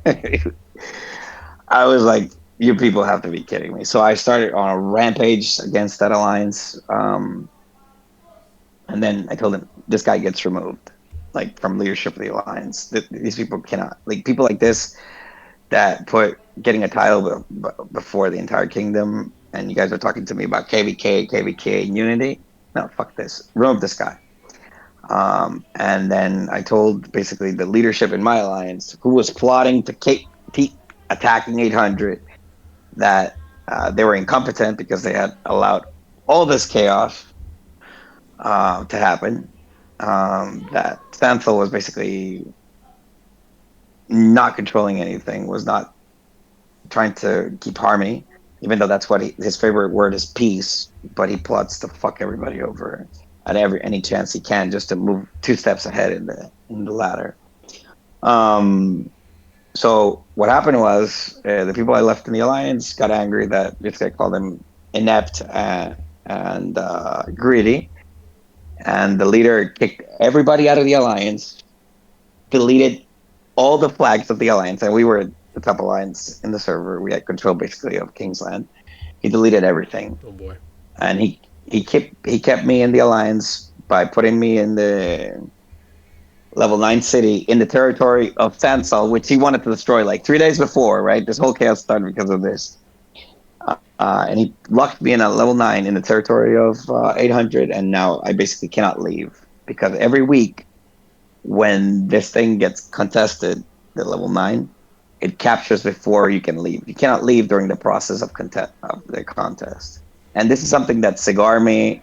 I was like, you people have to be kidding me. So I started on a rampage against that alliance. And then I told him, this guy gets removed, like from leadership of the alliance. These people cannot, like people like this that put getting a title before the entire kingdom. And you guys are talking to me about KVK, and Unity. No, fuck this. Remove this guy. And then I told basically the leadership in my alliance who was plotting to attacking 800, that they were incompetent because they had allowed all this chaos to happen. That Stanfield was basically not controlling anything, was not trying to keep harmony, even though that's what his favorite word is, peace. But he plots to fuck everybody over at any chance he can, just to move 2 steps ahead in the ladder. So what happened was the people I left in the alliance got angry that this guy called them inept and greedy, and the leader kicked everybody out of the alliance, deleted all the flags of the alliance, and we were the top alliance in the server. We had control basically of Kingsland. He deleted everything. Oh boy. And he kept me in the alliance by putting me in the level 9 city in the territory of Sansal, which he wanted to destroy like 3 days before, right? This whole chaos started because of this. And he locked me in at level 9 in the territory of 800, and now I basically cannot leave because every week when this thing gets contested, the level 9, it captures before you can leave. You cannot leave during the process of the contest. And this is something that Sigarmi,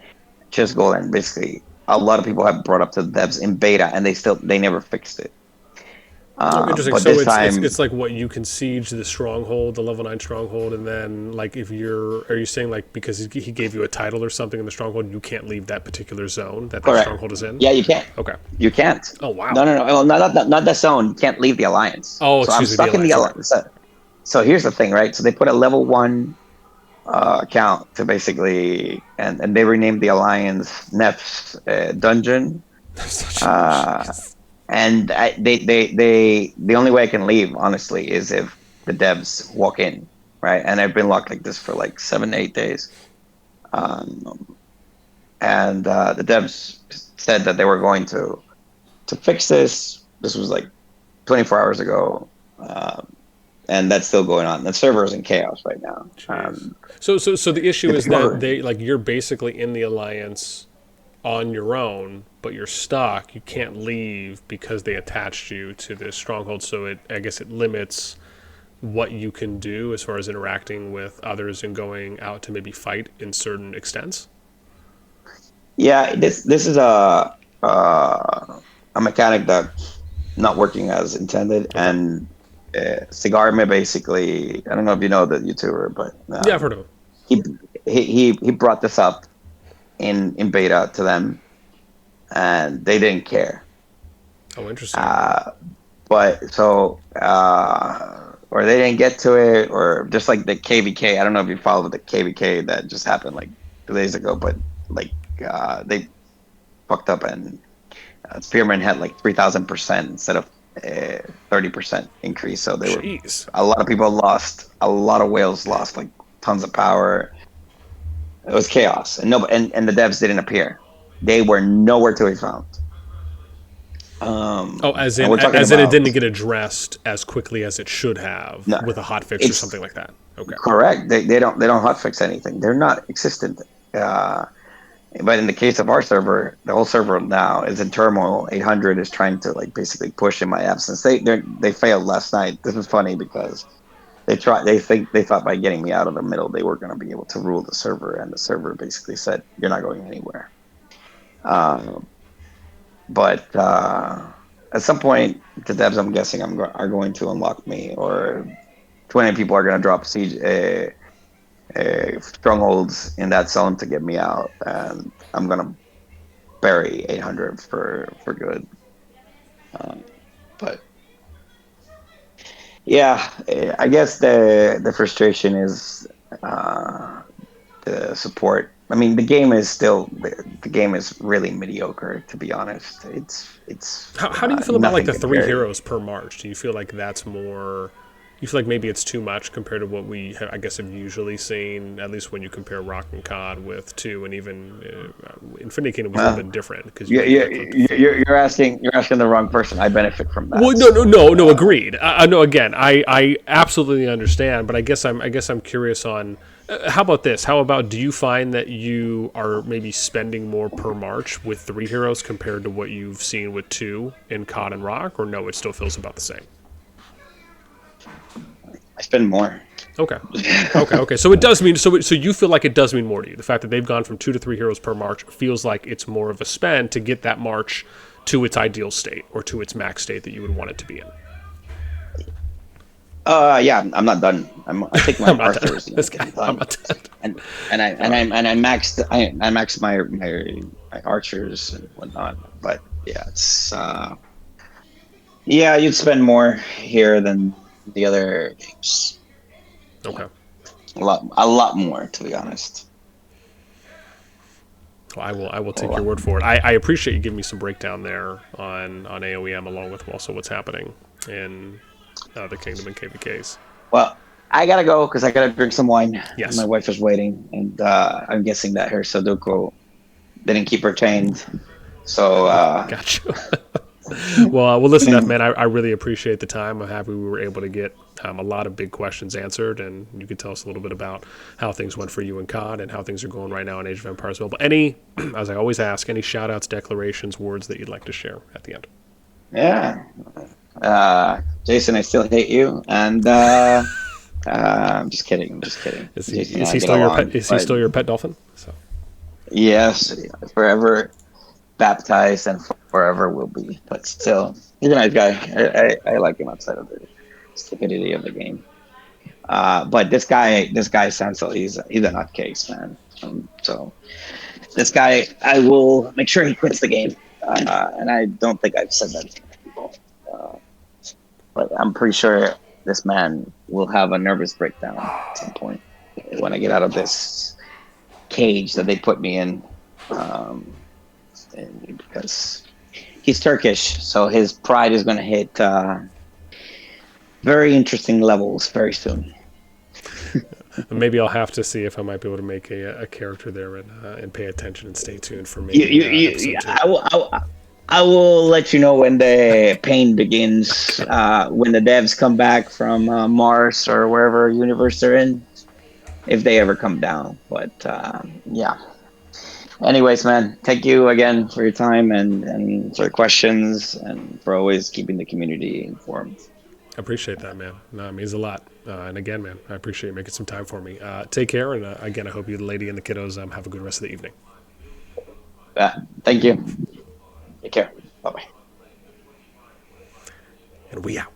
Chisgol, and basically a lot of people have brought up to the devs in beta, and they never fixed it. Interesting. But So this time, it's like what you can siege the stronghold, the level 9 stronghold, and then like if are you saying like because he gave you a title or something in the stronghold, you can't leave that particular zone that correct. stronghold is in? Yeah, you can't. Okay. You can't. Oh wow. No. Well, not the zone. You can't leave the alliance. Oh, so I'm excuse me, stuck in the alliance. So here's the thing, right? So they put a level 1 account to basically, and they renamed the alliance Nef's dungeon. And the only way I can leave, honestly, is if the devs walk in, right? And I've been locked like this for like 7-8 days. And the devs said that they were going to fix this. This was like 24 hours ago. And that's still going on. The server is in chaos right now. So the issue is that you're basically in the alliance on your own, but you're stuck. You can't leave because they attached you to this stronghold. So I guess it limits what you can do as far as interacting with others and going out to maybe fight in certain extents. Yeah, this is a mechanic that's not working as intended, okay. And Sigarme basically, I don't know if you know the YouTuber, but yeah, I've heard of him. He brought this up in beta to them, and they didn't care. Oh, interesting. But so or they didn't get to it, or just like the KVK. I don't know if you followed the KVK that just happened like 2 days ago, but like they fucked up, and Spearman had like 3,000% instead of 30% increase. So they were a lot of people lost, a lot of whales lost like tons of power. It was chaos, and and the devs didn't appear. They were nowhere to be found. As in it didn't get addressed as quickly as it should have with a hotfix or something like that. Okay, correct. They don't hotfix anything. They're not existent. But in the case of our server, the whole server now is in turmoil. 800 is trying to like basically push in my absence. They failed last night. This is funny because they thought by getting me out of the middle they were going to be able to rule the server, and the server basically said you're not going anywhere. But at some point the devs, I'm guessing, are going to unlock me, or 20 people are going to drop siege strongholds in that zone to get me out, and I'm going to bury 800 for good. But yeah, I guess the frustration is the support. I mean, the game is really mediocre, to be honest. It's how do you feel about like the 3 heroes per March? Do you feel like that's more? You feel like maybe it's too much compared to what we I guess have usually seen, at least when you compare Rock and CoD with 2, and even Infinity Kingdom was a little bit different because you're asking the wrong person. I benefit from that. Well, no, agreed. No, again, I absolutely understand, but I guess I'm curious on how about this? How about, do you find that you are maybe spending more per March with 3 heroes compared to what you've seen with 2 in CoD and Rock, or no, it still feels about the same? I spend more. Okay. Okay. So it does mean so you feel like it does mean more to you. The fact that they've gone from 2 to 3 heroes per march feels like it's more of a spend to get that march to its ideal state or to its max state that you would want it to be in. Yeah, I'm not done. I take my I'm not done. Arthurs and This guy. everything I'm done, not done. and I maxed my archers and whatnot. But yeah, it's yeah, you'd spend more here than the other games. Okay. A lot more, to be honest. Well, I will A take your lot. word for it. I appreciate you giving me some breakdown there on AoEM along with also what's happening in the Kingdom and KVKs. Well, I gotta go because I gotta drink some wine. My Yes. wife is waiting, and I'm guessing that her Sudoku didn't keep her chained. So Gotcha. Well, listen, F man, I really appreciate the time. I'm happy we were able to get a lot of big questions answered, and you could tell us a little bit about how things went for you in COD and how things are going right now in Age of Empires. Well, but any, as I always ask, any shout outs, declarations, words that you'd like to share at the end? yeah, Jason, I still hate you, and I'm just kidding. I'm just kidding. Is he Jason and is I he get still your along, pet? Is he but still your pet dolphin? So yes, forever baptized and forever will be. But still, he's a nice guy. I like him outside of the stupidity of the game. But this guy Sansel, he's a nutcase, man. So this guy, I will make sure he quits the game. And I don't think I've said that to people, uh, but I'm pretty sure this man will have a nervous breakdown at some point when I get out of this cage that they put me in. Um, and because he's Turkish, so his pride is going to hit very interesting levels very soon. maybe I'll have to see if I might be able to make a character there and pay attention and stay tuned for You, maybe you, you, episode 2. I will let you know when the pain begins. When the devs come back from Mars or wherever universe they're in, if they ever come down. But yeah. Anyways, man, thank you again for your time and for the questions and for always keeping the community informed. I appreciate that, man. No, it means a lot. And again, man, I appreciate you making some time for me. Take care, and again, I hope you, the lady, and the kiddos have a good rest of the evening. Thank you. Take care. Bye bye. And we out.